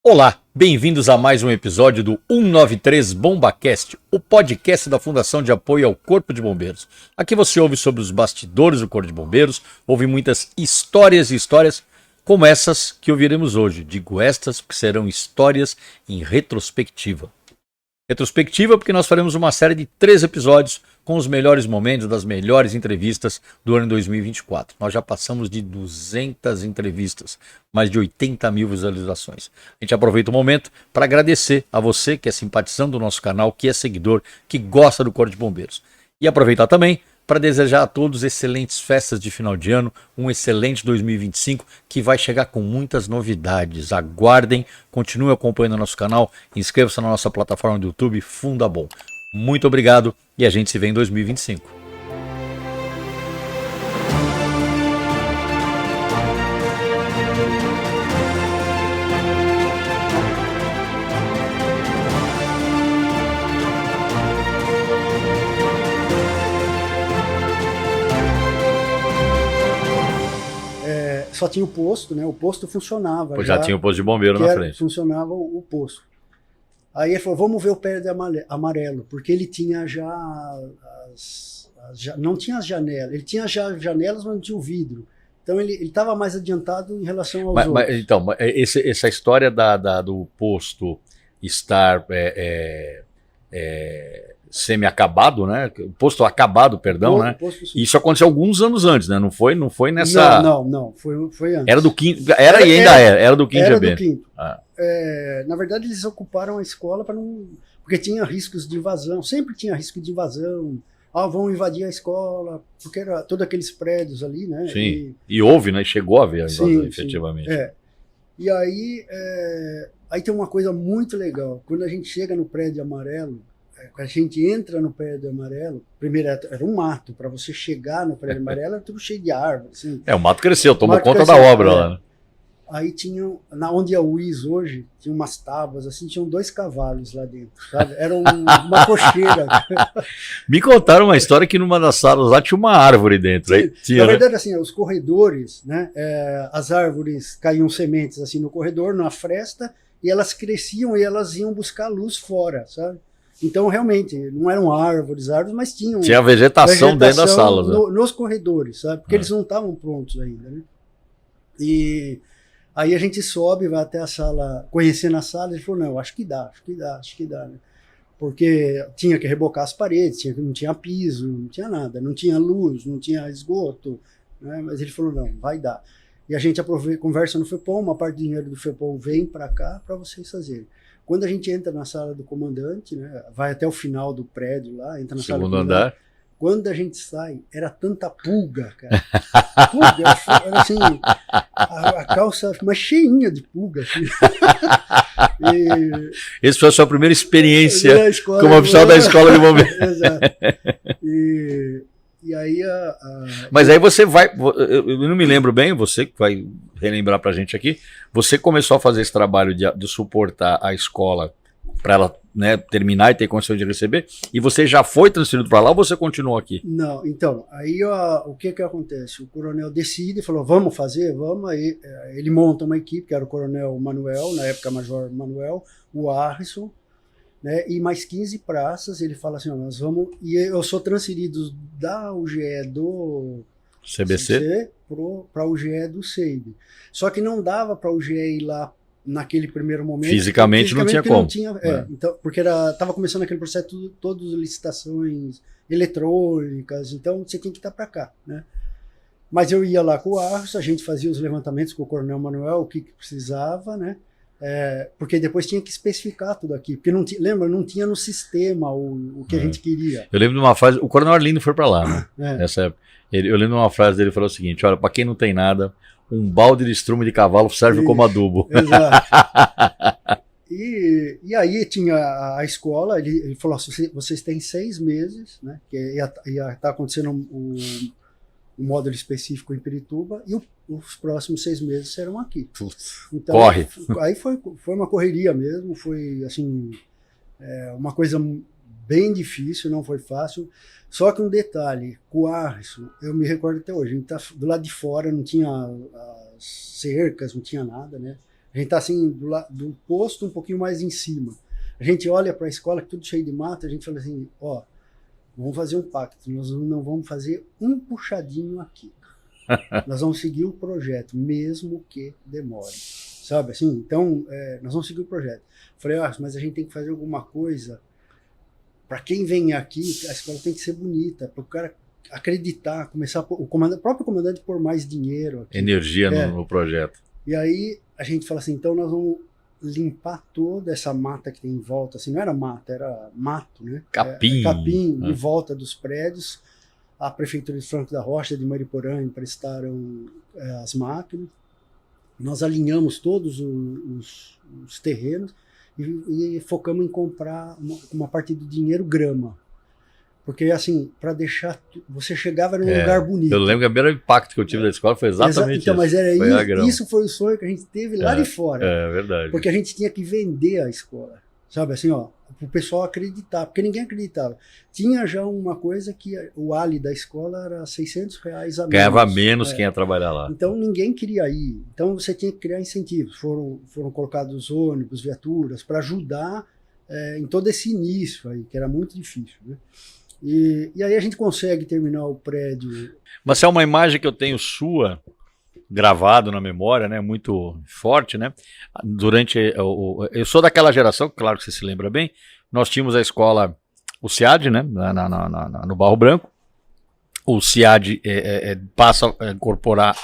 Olá, bem-vindos a mais um episódio do 193 BombaCast, o podcast da Fundação de Apoio ao Corpo de Bombeiros. Aqui você ouve sobre os bastidores do Corpo de Bombeiros, ouve muitas histórias e histórias como essas que ouviremos hoje. Digo estas porque serão histórias em retrospectiva. Retrospectiva porque nós faremos uma série de 3 episódios com os melhores momentos das melhores entrevistas do ano 2024. Nós já passamos de 200 entrevistas, mais de 80 mil visualizações. A gente aproveita o momento para agradecer a você que é simpatizante do nosso canal, que é seguidor, que gosta do Corpo de Bombeiros. E aproveitar também para desejar a todos excelentes festas de final de ano, um excelente 2025 que vai chegar com muitas novidades. Aguardem, continuem acompanhando o nosso canal, inscreva-se na nossa plataforma do YouTube Fundabom. Muito obrigado e a gente se vê em 2025. Só tinha o posto, né? O posto funcionava. Pois já tinha o posto de bombeiro na frente. Funcionava o posto. Aí ele falou, vamos ver o prédio amarelo, porque ele tinha não tinha as janelas, ele tinha já janelas, mas não tinha o vidro. Então ele estava mais adiantado em relação aos outros. Então, essa história do posto estar semi-acabado, né? O posto acabado, perdão, né? Isso aconteceu alguns anos antes, né? Não foi nessa... Não, foi antes. Era do quinto, era do quinto Era GB. do quinto. Na verdade, eles ocuparam a escola para não... Porque tinha riscos de invasão, sempre tinha risco de invasão. Vão invadir a escola, porque era todos aqueles prédios ali, né? Sim, e houve, né? Chegou a haver a invasão, efetivamente. E aí tem uma coisa muito legal. Quando a gente chega no prédio amarelo, quando a gente entra no prédio amarelo, primeiro era um mato, para você chegar no prédio amarelo era tudo cheio de árvores. Assim. O mato cresceu, tomou conta da obra lá. Né? Aí tinha, onde é o UIS hoje, tinha umas tábuas, assim, tinham 2 cavalos lá dentro, sabe? Era uma cocheira. Me contaram uma história que numa das salas lá tinha uma árvore dentro. Aí tinha, na verdade, assim, os corredores, né? As árvores caíam sementes assim no corredor, na fresta, e elas cresciam e elas iam buscar luz fora, sabe? Então, realmente, não eram árvores, mas tinham... Tinha vegetação dentro das salas. Nos corredores, sabe? Porque eles não estavam prontos ainda, né? E aí a gente sobe, vai até a sala, conhecendo a sala, ele falou, não, acho que dá, né? Porque tinha que rebocar as paredes, não tinha piso, não tinha nada, não tinha luz, não tinha esgoto, né? Mas ele falou, não, vai dar. E a gente conversa no FEPOM, uma parte do dinheiro do FEPOM vem para cá para vocês fazerem. Quando a gente entra na sala do comandante, né, vai até o final do prédio lá, entra na sala do comandante. Andar. Quando a gente sai, era tanta pulga, cara. Pulga, era assim, a calça mais cheinha de pulga. Assim. Essa foi a sua primeira experiência como oficial da escola de bombeiros. Exato. E aí Mas aí você vai, eu não me lembro bem, você que vai relembrar pra gente aqui, você começou a fazer esse trabalho de suportar a escola para ela, né, terminar e ter condições de receber, e você já foi transferido para lá ou você continuou aqui? Não, então, aí o que acontece? O coronel decide, falou, vamos fazer, vamos, aí ele monta uma equipe, que era o coronel Manuel, na época major Manuel, o Harrison, né, e mais 15 praças, ele fala assim, nós vamos, e eu sou transferido da UGE do CBC para a UGE do CEIB. Só que não dava para a UGE ir lá naquele primeiro momento. Fisicamente não tinha como. Então, porque estava começando aquele processo, todas as licitações eletrônicas, então você tem que estar para cá, né? Mas eu ia lá com o Arros, a gente fazia os levantamentos com o coronel Manuel, o que precisava, né? Porque depois tinha que especificar tudo aqui, porque lembra, não tinha no sistema o que a gente queria. Eu lembro de uma frase, o coronel Arlindo foi para lá, né? Nessa época. Eu lembro de uma frase dele, falou o seguinte, olha, para quem não tem nada, um balde de estrume de cavalo serve como adubo. Exato. E aí tinha a escola, ele falou assim, vocês têm 6 meses, né? Que ia estar acontecendo um módulo específico em Pirituba, e os próximos 6 meses serão aqui. Então, corre! Aí foi uma correria mesmo, foi assim, uma coisa bem difícil, não foi fácil. Só que um detalhe, com o Arson, eu me recordo até hoje, a gente tá do lado de fora, não tinha as cercas, não tinha nada, né? A gente está assim, do posto um pouquinho mais em cima. A gente olha para a escola, tudo cheio de mato, a gente fala assim, ó, vamos fazer um pacto, nós não vamos fazer um puxadinho aqui. Nós vamos seguir o projeto, mesmo que demore. Sabe assim? Então, nós vamos seguir o projeto. Falei, mas a gente tem que fazer alguma coisa para quem vem aqui, a escola tem que ser bonita, para o cara acreditar, começar o próprio comandante pôr mais dinheiro aqui. Energia no projeto. E aí a gente fala assim, então nós vamos limpar toda essa mata que tem em volta, assim, não era mata, era mato, né? Capim. Capim em volta dos prédios. A Prefeitura de Franco da Rocha, de Mariporã, emprestaram as máquinas. Nós alinhamos todos os terrenos e focamos em comprar uma parte do dinheiro grama. Porque, assim, para deixar... Você chegava num lugar bonito. Eu lembro que o primeiro impacto que eu tive da escola foi exatamente então, mas era foi isso foi o sonho que a gente teve lá de fora. É verdade. Porque a gente tinha que vender a escola. Sabe, assim, ó, o pessoal acreditar, porque ninguém acreditava. Tinha já uma coisa que o Ali da escola era R$600 a menos. Ganhava menos quem ia trabalhar lá. Então ninguém queria ir. Então você tinha que criar incentivos. Foram colocados ônibus, viaturas, para ajudar em todo esse início aí, que era muito difícil, né? E aí a gente consegue terminar o prédio. Mas é uma imagem que eu tenho sua gravado na memória, né, muito forte, né? Durante eu sou daquela geração, claro que você se lembra bem. Nós tínhamos a escola, o CIAD, né, no Barro Branco. O CIAD passa a incorporar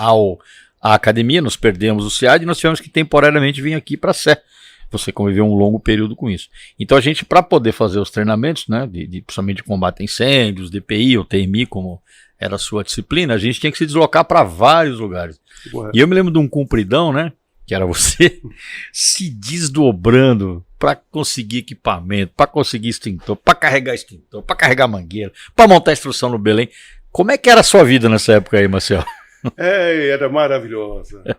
à academia. Nós perdemos o CIAD e nós tivemos que temporariamente vir aqui para a Sé. Você conviveu um longo período com isso. Então a gente, para poder fazer os treinamentos, né, principalmente de combate a incêndios, DPI ou TMI, como era a sua disciplina, a gente tinha que se deslocar para vários lugares. Ué. E eu me lembro de um cumpridão, né, que era você, se desdobrando para conseguir equipamento, para conseguir extintor, para carregar extintor, para carregar mangueira, para montar instrução no Belém. Como é que era a sua vida nessa época aí, Marcelo? Era maravilhosa.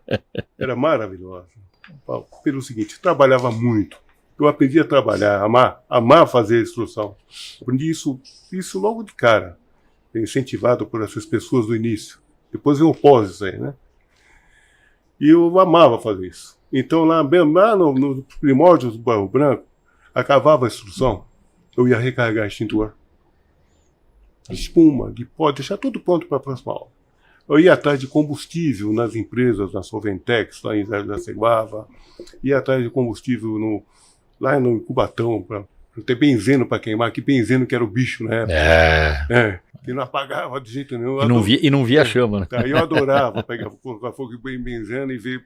Era maravilhosa. Pelo seguinte, trabalhava muito. Eu aprendi a trabalhar, amar fazer instrução. Aprendi isso logo de cara, incentivado por essas pessoas do início. Depois veio o pós isso aí, né? E eu amava fazer isso. Então lá no primórdio do Barro Branco, acabava a instrução, eu ia recarregar extintor. Espuma, de pó, deixar tudo pronto para a próxima aula. Eu ia atrás de combustível nas empresas, na Solventex, lá em Zé da Ceguava, ia atrás de combustível lá no Cubatão, para ter benzeno para queimar, que benzeno que era o bicho na época. Que não apagava de jeito nenhum. E não via a chama, né? Eu adorava pegar fogo em benzeno e ver,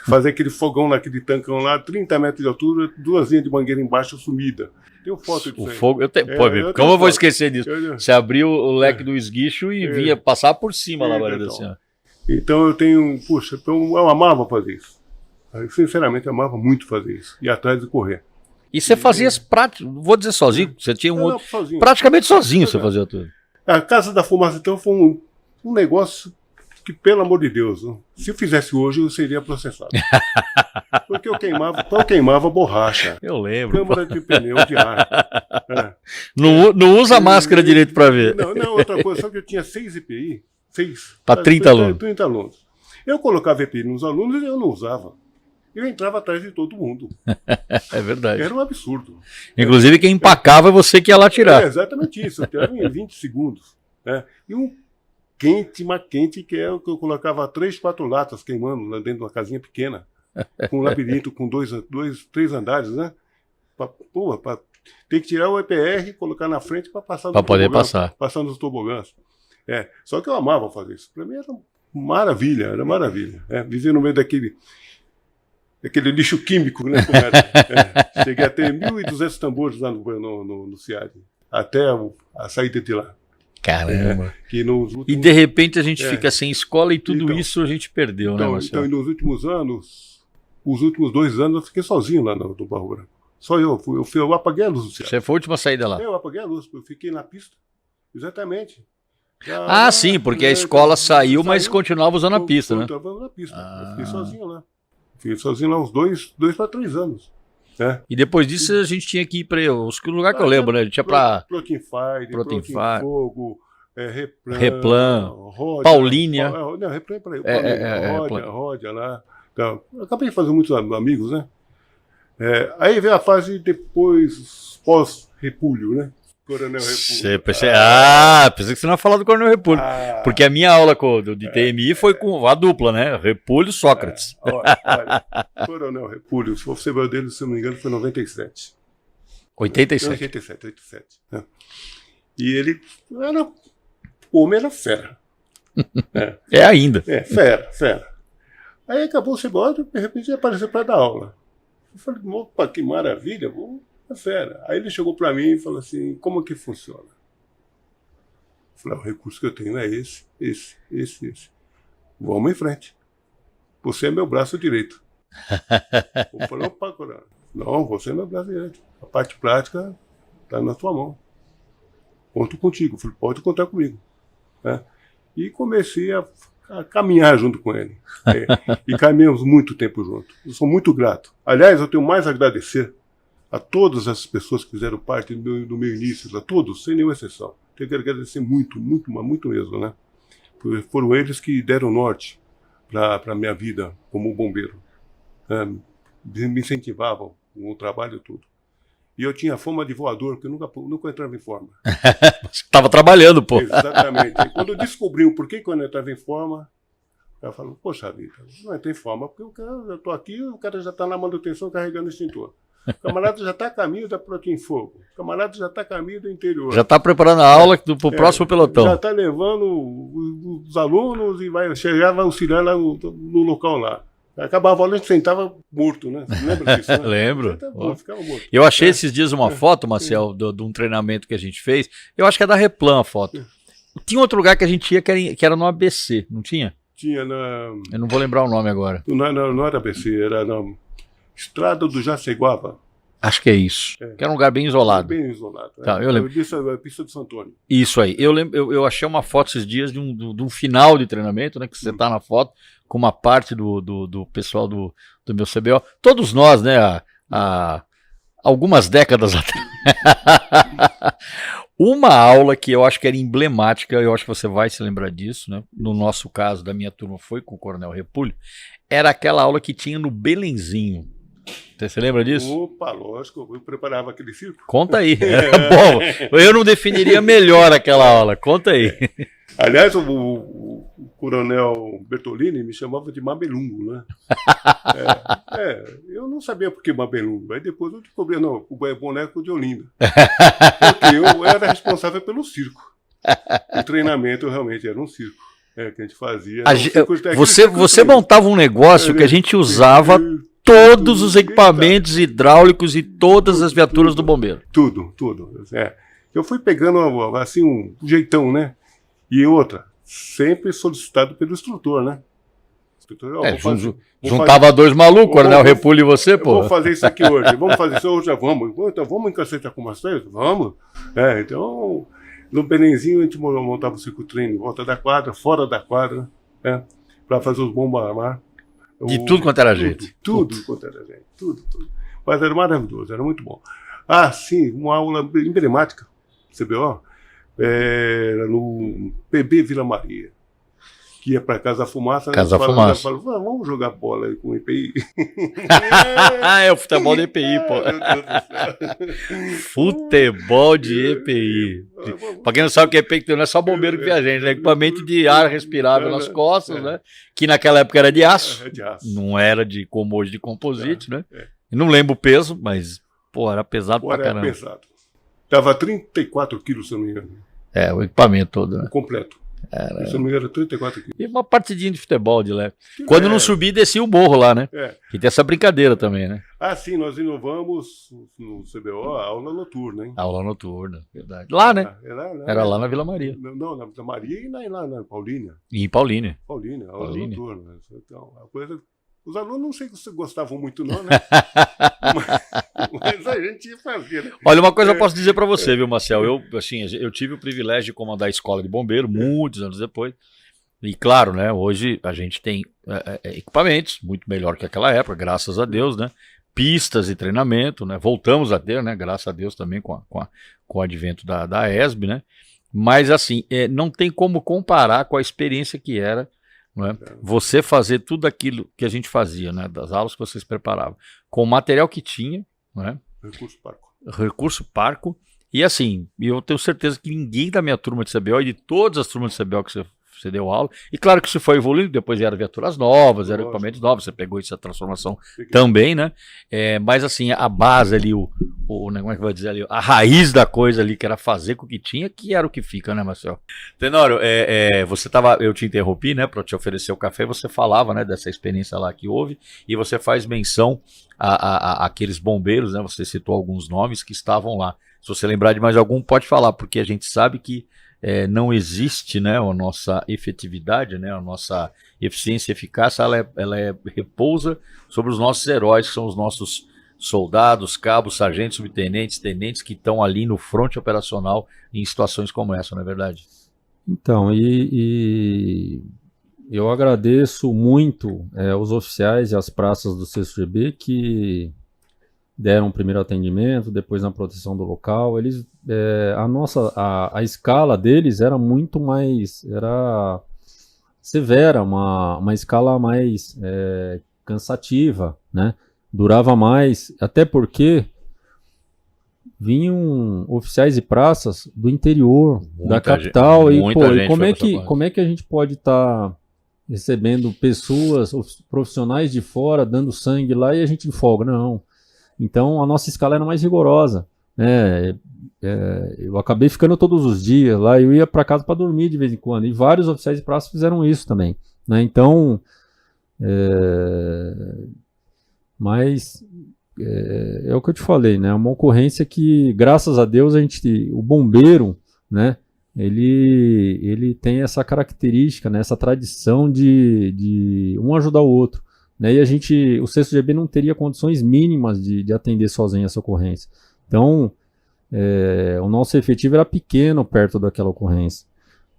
fazer aquele fogão naquele tancão lá, 30 metros de altura, 2 linhas de mangueira embaixo sumida. Tenho foto disso. O fogo, como eu vou esquecer disso? Você abriu o leque do esguicho e via passar por cima lá, Maria assim. Então eu amava fazer isso. Eu, sinceramente, amava muito fazer isso. Ir atrás de correr. E você fazia as práticas, vou dizer sozinho, você tinha sozinho. Praticamente sozinho você fazia tudo. A Casa da Fumaça, então, foi um negócio que, pelo amor de Deus, se eu fizesse hoje, eu seria processado. Porque eu queimava borracha. Eu lembro. Câmara de pneu de ar. Não usa máscara direito para ver. Não, outra coisa, só que eu tinha 6 EPI. Para 30 alunos. 30 alunos. Eu colocava EPI nos alunos e eu não usava. Eu entrava atrás de todo mundo. É verdade. Era um absurdo. Inclusive, quem empacava é você que ia lá tirar. Exatamente isso. Eu tirava em 20 segundos. Né? E um quente, que é o que eu colocava 3, 4 latas queimando lá dentro de uma casinha pequena. Com um labirinto com 3 andares, né? Tem que tirar o EPR, colocar na frente para passar para poder passar. Passar nos tobogãs. Só que eu amava fazer isso. Para mim era maravilha. Viver no meio daquele lixo químico, né? Cheguei a ter 1.200 tambores lá no CIAD, até a saída de lá. Caramba! E de repente a gente fica sem escola e tudo isso a gente perdeu, né, Marcelo? Então, e nos últimos anos, os últimos 2 anos, eu fiquei sozinho lá no Barro Branco. Só eu apaguei a luz do CIAD. Você foi a última saída lá? Eu apaguei a luz, eu fiquei na pista. Exatamente. Sim, porque a escola saiu, mas continuava usando a pista, né? Continuava na pista. Eu fiquei sozinho lá. Fiquei sozinho lá uns 2 para 3 anos. E depois disso a gente tinha que ir para o lugar que eu lembro, né? A gente ia para Protein Fogo, Replan, Paulínia. Não, Replan é para Ródia lá. Então, eu acabei fazendo muitos amigos, né? Aí veio a fase depois, pós-Repúlio, né? Coronel Repúlio. Pensei que você não ia falar do Coronel Repúlio. Porque a minha aula de TMI foi com a dupla, né? Repúlio e Sócrates. Olha, Coronel Repúlio, se você ver dele, se não me engano, foi em 97. 87. Né? E ele o homem era fera. É ainda. Fera. Aí acabou o CBO, de repente ele apareceu para dar aula. Eu falei, opa, que maravilha, é fera. Aí ele chegou para mim e falou assim, como que funciona? Eu falei, o recurso que eu tenho é esse. Vamos em frente. Você é meu braço direito. Eu falei, opa, Coronel. Não, você é meu braço direito. A parte prática está na tua mão. Conto contigo. Eu falei, pode contar comigo. Né? E comecei a caminhar junto com ele. E caminhamos muito tempo junto. Eu sou muito grato. Aliás, eu tenho mais a agradecer a todas as pessoas que fizeram parte do meu início, a todos, sem nenhuma exceção. Tenho que agradecer muito mesmo, né? Porque foram eles que deram norte para a minha vida como bombeiro. Me incentivavam com o trabalho e tudo. E eu tinha fama de voador, porque eu nunca entrava em forma. Você estava trabalhando, pô. Exatamente. E quando eu descobri o porquê que eu não entrava em forma, eu falo, poxa vida, não entra em forma, porque eu estou aqui, o cara já está na manutenção carregando o extintor. O camarada já está a caminho da Protein Fogo. O camarada já está a caminho do interior. Já está preparando a aula para o próximo pelotão. Já está levando os alunos e vai auxiliar lá no local lá. Acabava a aula, a gente sentava morto, né? Você lembra disso? Né? Lembro. Ficava morto. Eu achei esses dias uma foto, Marcel, de um treinamento que a gente fez. Eu acho que é da Replan a foto. Tinha outro lugar que a gente ia que era no ABC, não tinha? Tinha na... Eu não vou lembrar o nome agora. Não era ABC, era na Estrada do Jaceguava. Acho que é isso. Que era um lugar bem isolado. Bem isolado. Tá, eu lembro. A pista de Santo Antônio. Isso aí. Eu achei uma foto esses dias de um final de treinamento, né? Que você tá na foto, com uma parte do pessoal do meu CBO. Todos nós, né? Há algumas décadas atrás. Uma aula que eu acho que era emblemática, eu acho que você vai se lembrar disso, né? No nosso caso, da minha turma, foi com o Coronel Repúlio, era aquela aula que tinha no Belenzinho. Você lembra disso? Opa, lógico, eu preparava aquele circo. Conta aí. Bom, eu não definiria melhor aquela aula. Conta aí. Aliás, o Coronel Bertolini me chamava de Mabelungo, né? Eu não sabia por que Mabelungo. Aí depois eu descobri, não, o boneco de Olinda. Porque eu era responsável pelo circo. O treinamento realmente era um circo. Que a gente fazia. Você montava um negócio que a gente usava todos os equipamentos hidráulicos e todas as viaturas do bombeiro. Tudo. Eu fui pegando assim um jeitão, né? E outra, sempre solicitado pelo instrutor, né? Juntava dois malucos, Coronel Repúlio e você, pô. Vamos fazer isso aqui hoje, vamos fazer isso hoje, vamos. Então vamos encacetar com umas três? Vamos. Então, no Belenzinho a gente montava o ciclotreino em volta da quadra, fora da quadra, para fazer os bombas armar. De tudo quanto era gente. Tudo quanto era gente. Tudo. Mas era maravilhoso, era muito bom. Sim, uma aula emblemática, CBO, era no PB Vila Maria, que ia para Casa Fumaça. Casa Fumaça. Falava, vamos jogar bola aí com o EPI. É o futebol de EPI, pô. Futebol de EPI. Pra quem não sabe o que é EPI, não é só bombeiro que viaja, né? Equipamento de ar respirável nas costas, né? Que naquela época era de aço. Não era como hoje de composite, né? Eu não lembro o peso, mas, pô, era pesado pra caramba. Era pesado. Dava 34 quilos, se eu não me engano. O equipamento todo, né? O completo. Se eu não me engano, 34 quilos. E uma partidinha de futebol de leve. Quando não subia, descia o morro lá, né? Que tem essa brincadeira também, né? Sim, nós inovamos no CBO a aula noturna, hein? Aula noturna, verdade. Lá, né? Era lá na Vila Maria. Não, na Vila Maria e lá na Paulínia. E em Paulínia. Aula noturna. Então, a coisa... Os alunos não sei se gostavam muito não, né? mas a gente fazia, né? Olha, uma coisa eu posso dizer para você, viu, Marcel? Eu tive o privilégio de comandar a escola de bombeiro muitos anos depois. E claro, né, hoje a gente tem equipamentos muito melhor que aquela época, graças a Deus, né? Pistas e treinamento, né? Voltamos a ter, né? Graças a Deus também com o advento da ESB, né? Mas assim, não tem como comparar com a experiência que era né? Você fazer tudo aquilo que a gente fazia, né? Das aulas que vocês preparavam, com o material que tinha, né? Recurso parco. E assim, eu tenho certeza que ninguém da minha turma de CBO e de todas as turmas de CBO que você deu aula, e claro que isso foi evoluindo, depois vieram viaturas novas, eram equipamentos novos, você pegou essa transformação também, né? Mas assim, a base ali, como é que vai dizer ali, a raiz da coisa ali, que era fazer com o que tinha, que era o que fica, né, Marcelo? Tenório, eu te interrompi, né, para te oferecer o café, você falava, né, dessa experiência lá que houve, e você faz menção a aqueles bombeiros, né, você citou alguns nomes que estavam lá. Se você lembrar de mais algum, pode falar, porque a gente sabe que não existe, né, a nossa efetividade, né, a nossa eficiência e eficácia, ela repousa sobre os nossos heróis, que são os nossos soldados, cabos, sargentos, subtenentes, tenentes que estão ali no fronte operacional em situações como essa, não é verdade? Então, e eu agradeço muito os oficiais e as praças do CSGB que deram o primeiro atendimento, depois na proteção do local. Eles, a escala deles era muito mais, era severa, uma escala mais cansativa, né? Durava mais, até porque vinham oficiais e praças do interior, da capital, e como é que a gente pode estar recebendo pessoas, profissionais de fora, dando sangue lá e a gente folga? Não. Então a nossa escala era mais rigorosa, né? Eu acabei ficando todos os dias lá, eu ia para casa para dormir de vez em quando, e vários oficiais de praça fizeram isso também, né? Então, mas é o que eu te falei, né? Uma ocorrência que, graças a Deus, o bombeiro, né? Ele tem essa característica, né? Essa tradição de um ajudar o outro. Né, e o CSGB não teria condições mínimas de atender sozinho essa ocorrência. Então, o nosso efetivo era pequeno perto daquela ocorrência.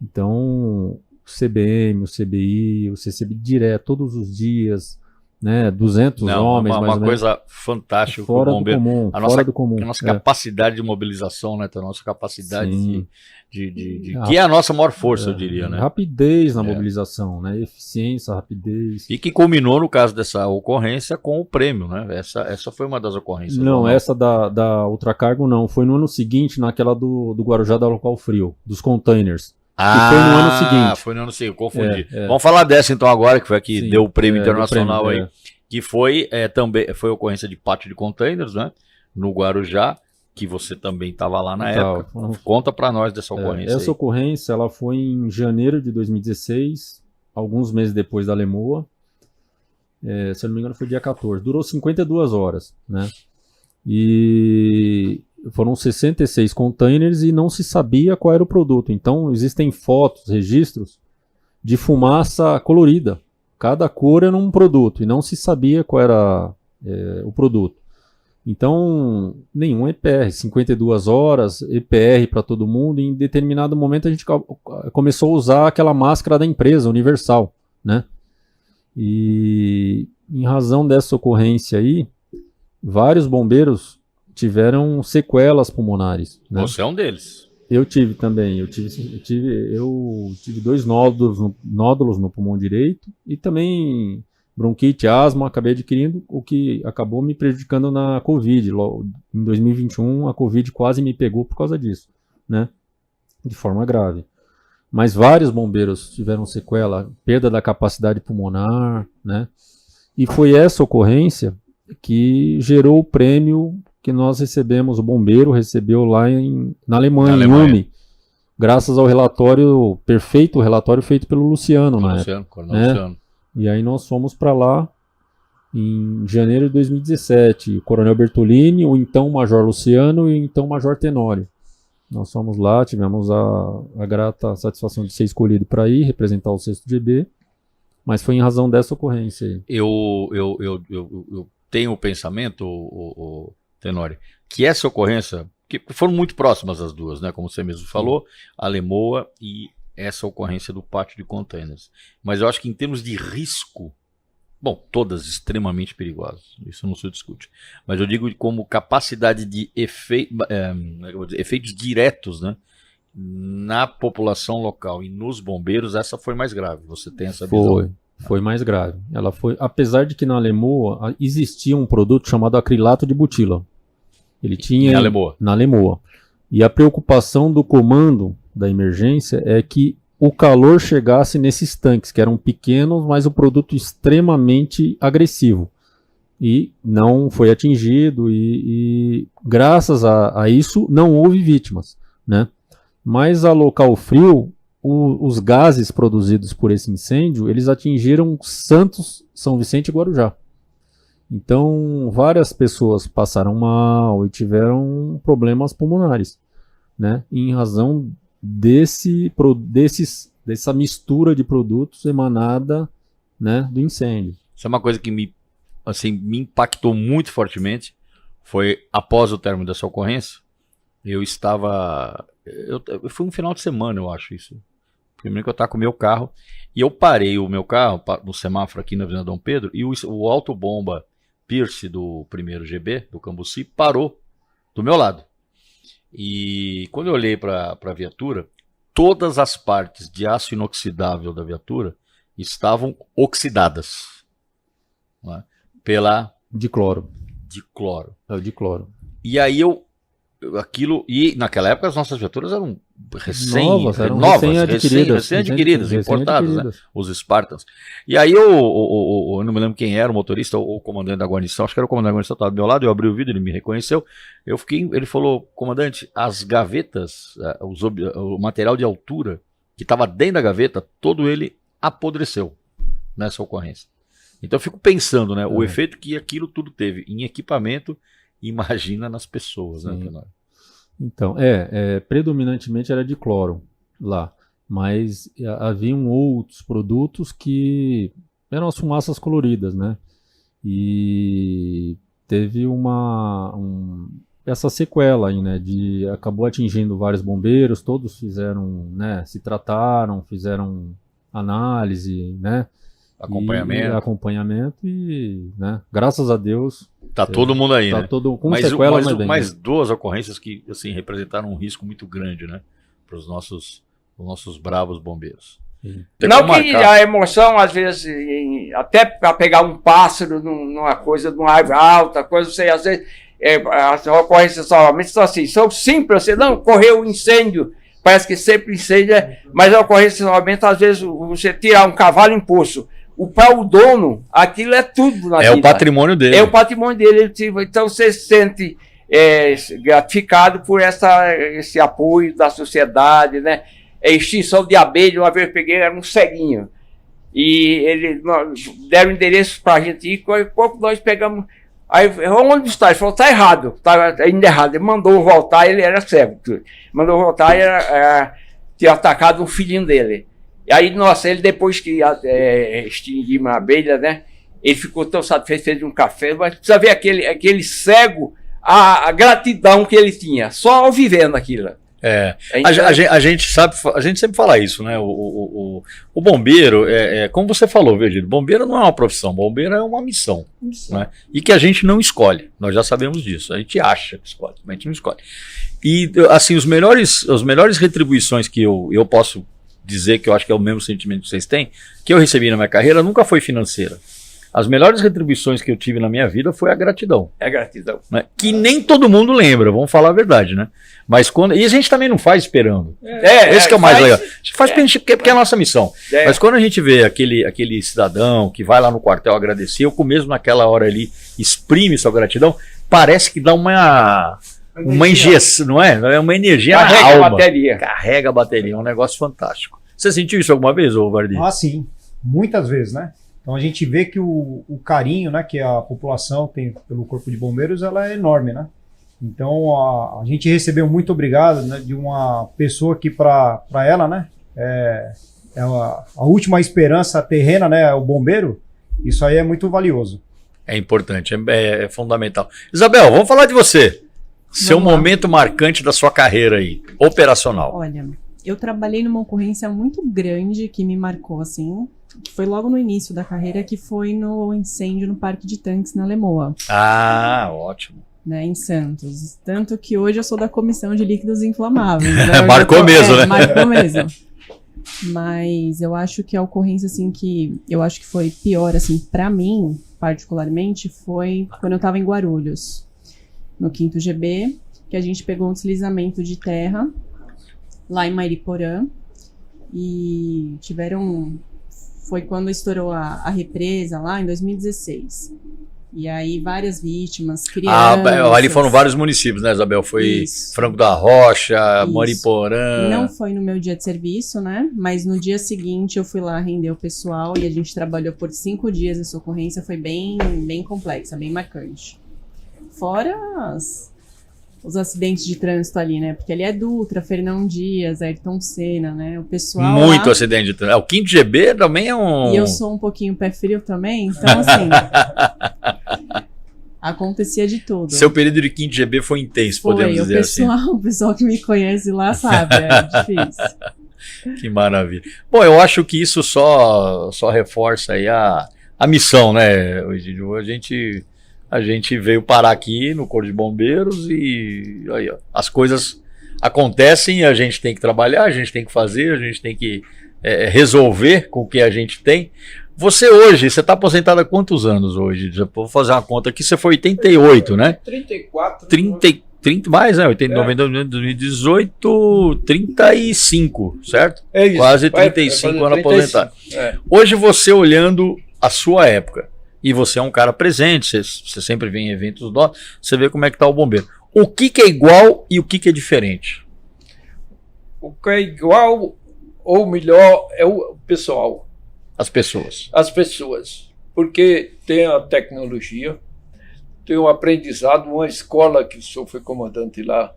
Então, o CBM, o CBI, o CCB direto, todos os dias, né, 200 homens, mais ou menos. Uma coisa fantástica. Fora do comum. A nossa capacidade de mobilização, né, a nossa capacidade que é a nossa maior força, eu diria, né? Rapidez na mobilização, né? Eficiência, rapidez. E que culminou, no caso dessa ocorrência, com o prêmio, né? Essa foi uma das ocorrências. Não, essa da Ultracargo não. Foi no ano seguinte, naquela do Guarujá da Local Frio, dos containers. Que foi no ano seguinte. Foi no ano seguinte, confundi. Vamos falar dessa então agora, que foi a que deu o prêmio internacional aí. Que foi também, foi ocorrência de pátio de containers, né? No Guarujá, que você também estava lá na época. Conta para nós dessa ocorrência. Essa ocorrência ela foi em janeiro de 2016, alguns meses depois da Lemoa. Se eu não me engano, foi dia 14. Durou 52 horas, né? E foram 66 containers e não se sabia qual era o produto. Então, existem fotos, registros de fumaça colorida. Cada cor era um produto e não se sabia qual era o produto. Então, nenhum EPR, 52 horas, EPR para todo mundo. E em determinado momento a gente começou a usar aquela máscara da empresa, universal, né? E em razão dessa ocorrência aí, vários bombeiros tiveram sequelas pulmonares, né? Você é um deles. Eu tive também. Eu tive 2 nódulos no pulmão direito e também bronquite, asma, acabei adquirindo, o que acabou me prejudicando na Covid. Em 2021, a Covid quase me pegou por causa disso, né? De forma grave. Mas vários bombeiros tiveram sequela, perda da capacidade pulmonar, né? E foi essa ocorrência que gerou o prêmio que nós recebemos, o bombeiro recebeu lá na Alemanha, em Ulm, graças ao perfeito relatório feito pelo Luciano, né? Luciano. E aí nós fomos para lá em janeiro de 2017, o Coronel Bertolini, o então Major Luciano e o então Major Tenório. Nós fomos lá, tivemos a grata satisfação de ser escolhido para ir representar o 6º GB, mas foi em razão dessa ocorrência aí. Eu tenho o pensamento, Tenório, que essa ocorrência, que foram muito próximas as duas, né? Como você mesmo falou, a Lemoa e essa ocorrência do pátio de containers. Mas eu acho que em termos de risco, bom, todas extremamente perigosas, isso não se discute. Mas eu digo como capacidade de efeitos diretos, né? na população local e nos bombeiros, essa foi mais grave. Você tem essa visão? Foi mais grave. Ela foi, apesar de que na Lemoa existia um produto chamado acrilato de butila. Ele tinha na Lemoa. E a preocupação do comando da emergência é que o calor chegasse nesses tanques, que eram pequenos, mas o produto extremamente agressivo. E não foi atingido, e graças a isso não houve vítimas, né? Mas a local frio, os gases produzidos por esse incêndio, eles atingiram Santos, São Vicente e Guarujá. Então, várias pessoas passaram mal e tiveram problemas pulmonares, né? Em razão dessa mistura de produtos emanada, né, do incêndio. Isso é uma coisa que me impactou muito fortemente. Foi após o término dessa ocorrência. Foi um final de semana, eu acho isso. Primeiro que eu estava com o meu carro, e eu parei o meu carro no semáforo aqui na Avenida Dom Pedro, e o autobomba Pierce do primeiro GB, do Cambuci, parou do meu lado. E quando eu olhei para a viatura, todas as partes de aço inoxidável da viatura estavam oxidadas, né, de cloro. De cloro. De cloro. E aí e naquela época as nossas viaturas eram recém-adquiridas, importadas, né? Os Spartans. E aí eu não me lembro quem era o motorista, o comandante da guarnição, acho que era o comandante da guarnição, estava do meu lado, eu abri o vidro, ele me reconheceu, ele falou, comandante, as gavetas, o material de altura que estava dentro da gaveta, todo ele apodreceu nessa ocorrência. Então eu fico pensando, né, o efeito que aquilo tudo teve em equipamento, imagina nas pessoas, né, Tenório? Então, predominantemente era de cloro lá, mas haviam outros produtos que eram as fumaças coloridas, né? E teve essa sequela aí, né? Acabou atingindo vários bombeiros, todos fizeram, né? Se trataram, fizeram análise, né? Acompanhamento e, né? Graças a Deus. Tá todo mundo aí, tá né? Todo com sequela, mas duas ocorrências que assim representaram um risco muito grande, né, para os nossos bravos bombeiros. Não que a emoção às vezes até para pegar um pássaro numa coisa, numa árvore alta, coisa, você às vezes as ocorrências somente são assim, são simples, você não correu um incêndio, parece que sempre incêndio, mas a ocorrência somente às vezes você tirar um cavalo em poço. Para o dono, aquilo é tudo na vida. É o patrimônio dele. É o patrimônio dele. Então você se sente gratificado por esse apoio da sociedade, né? Extinção de abelha, uma vez eu peguei, era um ceguinho. E eles deram endereço para a gente ir, pouco nós pegamos. Aí, onde está? Ele falou, está errado, está indo errado. Ele mandou voltar, ele era cego. Mandou voltar e tinha atacado um filhinho dele. E aí, nossa, ele depois que extinguimos a abelha, né? Ele ficou tão satisfeito, fez um café, mas precisa ver aquele cego, a gratidão que ele tinha, só ao viver naquilo. A gente sempre fala isso, né? O bombeiro, como você falou, Virgílio, bombeiro não é uma profissão, bombeiro é uma missão. Né? E que a gente não escolhe, nós já sabemos disso, a gente acha que escolhe, mas a gente não escolhe. E, assim, as melhores retribuições que eu posso dizer, que eu acho que é o mesmo sentimento que vocês têm, que eu recebi na minha carreira, nunca foi financeira. As melhores retribuições que eu tive na minha vida foi a gratidão. É gratidão. Né? Que nem todo mundo lembra, vamos falar a verdade, né? Mas e a gente também não faz esperando. Esse que é o mais legal. A gente faz porque é a nossa missão. Mas quando a gente vê aquele cidadão que vai lá no quartel agradecer, ou mesmo naquela hora ali exprime sua gratidão, parece que dá uma injeção, não é? É uma energia na alma. Carrega a bateria. Carrega a bateria, é um negócio fantástico. Você sentiu isso alguma vez, ô Vardy? Ah, sim. Muitas vezes, né? Então a gente vê que o carinho, né, que a população tem pelo Corpo de Bombeiros, ela é enorme, né? Então a gente recebeu muito obrigado, né, de uma pessoa que para ela, né, é a última esperança terrena, né, o bombeiro. Isso aí é muito valioso. É importante, é fundamental. Isabel, vamos falar de você. Seu momento marcante da sua carreira aí, operacional. Olha, eu trabalhei numa ocorrência muito grande que me marcou, assim, que foi logo no início da carreira, que foi no incêndio no Parque de Tanques na Lemoa. Ah, ótimo. né, em Santos. Tanto que hoje eu sou da comissão de líquidos inflamáveis. Né? Marcou mesmo, né? Marcou mesmo. Mas eu acho que a ocorrência, assim, que eu acho que foi pior, assim, pra mim, particularmente, foi quando eu tava em Guarulhos, no 5º GB, que a gente pegou um deslizamento de terra lá em Mariporã e foi quando estourou a represa lá em 2016. E aí várias vítimas, crianças. Ali foram vários municípios, né, Isabel? Foi Isso. Franco da Rocha, Isso. Mariporã. Não foi no meu dia de serviço, né? Mas no dia seguinte eu fui lá render o pessoal e a gente trabalhou por 5 dias. Essa ocorrência foi bem, bem complexa, bem marcante. Fora os acidentes de trânsito ali, né? Porque ali é Dutra, Fernão Dias, Ayrton Senna, né? O pessoal Muito lá... acidente de trânsito. O 5º GB também é um... E eu sou um pouquinho pé frio também, então assim... acontecia de tudo. Seu período de 5º GB foi intenso, podemos dizer assim. O pessoal que me conhece lá sabe, é difícil. Que maravilha. Bom, eu acho que isso só reforça aí a missão, né, Egidio? A gente veio parar aqui no Corpo de Bombeiros e aí, ó, as coisas acontecem, a gente tem que trabalhar, a gente tem que fazer, a gente tem que resolver com o que a gente tem. Você hoje, você está aposentado há quantos anos hoje? Já vou fazer uma conta aqui, você foi 88, né? 34. 30 mais, né? 89, 2018, 35, certo? É isso. Quase 35 anos aposentado. Hoje você olhando a sua época, e você é um cara presente, você sempre vem em eventos nossos, você vê como é que tá o bombeiro. O que é igual e o que é diferente? O que é igual ou melhor é o pessoal. As pessoas. As pessoas. Porque tem a tecnologia, tem o aprendizado, uma escola que o senhor foi comandante lá,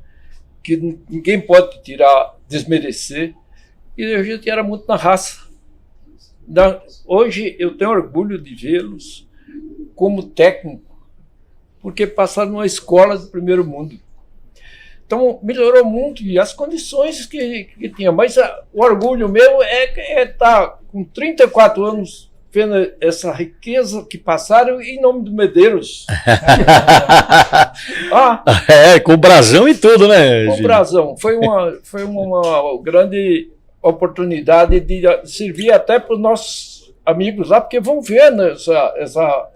que ninguém pode tirar, desmerecer, e a gente era muito na raça. Hoje eu tenho orgulho de vê-los como técnico, porque passaram numa escola do primeiro mundo. Então melhorou muito e as condições que tinha, mas o orgulho meu é estar com 34 anos vendo essa riqueza que passaram em nome do Medeiros. Com o brasão e tudo, né? Com o brasão. Foi uma grande oportunidade de servir até para os nossos amigos lá, porque vão ver, né, essa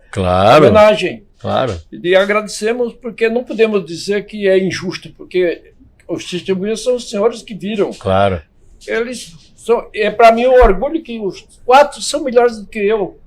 homenagem. Claro. E agradecemos, porque não podemos dizer que é injusto, porque os testemunhas são os senhores que viram. Claro. Eles são, para mim, um orgulho que os 4 são melhores do que eu.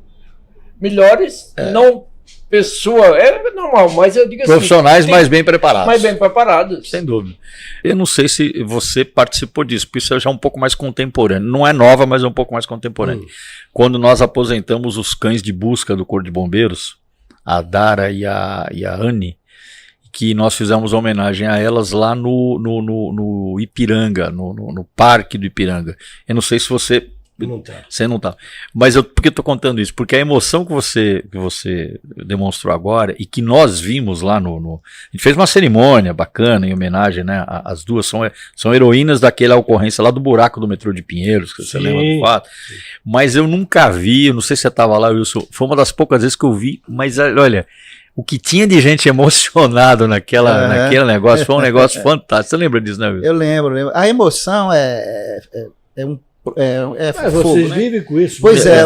Melhores, não pessoa, é normal, mas eu digo assim... Profissionais mais bem preparados. Mais bem preparados. Sem dúvida. Eu não sei se você participou disso, porque isso é já um pouco mais contemporâneo. Não é nova, mas é um pouco mais contemporâneo. Quando nós aposentamos os cães de busca do Corpo de Bombeiros, a Dara e a Anne, que nós fizemos homenagem a elas lá no Ipiranga, no Parque do Ipiranga. Eu não sei se você... Você não tá. Mas por que eu tô contando isso? Porque a emoção que você demonstrou agora e que nós vimos lá a gente fez uma cerimônia bacana em homenagem, né? As duas são heroínas daquela ocorrência lá do buraco do metrô de Pinheiros, que você lembra do fato. Mas eu nunca vi, eu não sei se você estava lá, Wilson, foi uma das poucas vezes que eu vi, mas olha, o que tinha de gente emocionado naquele negócio foi um negócio fantástico. Você lembra disso, né, Wilson? Eu lembro. A emoção é fogo, vocês né? vivem com isso. Pois né?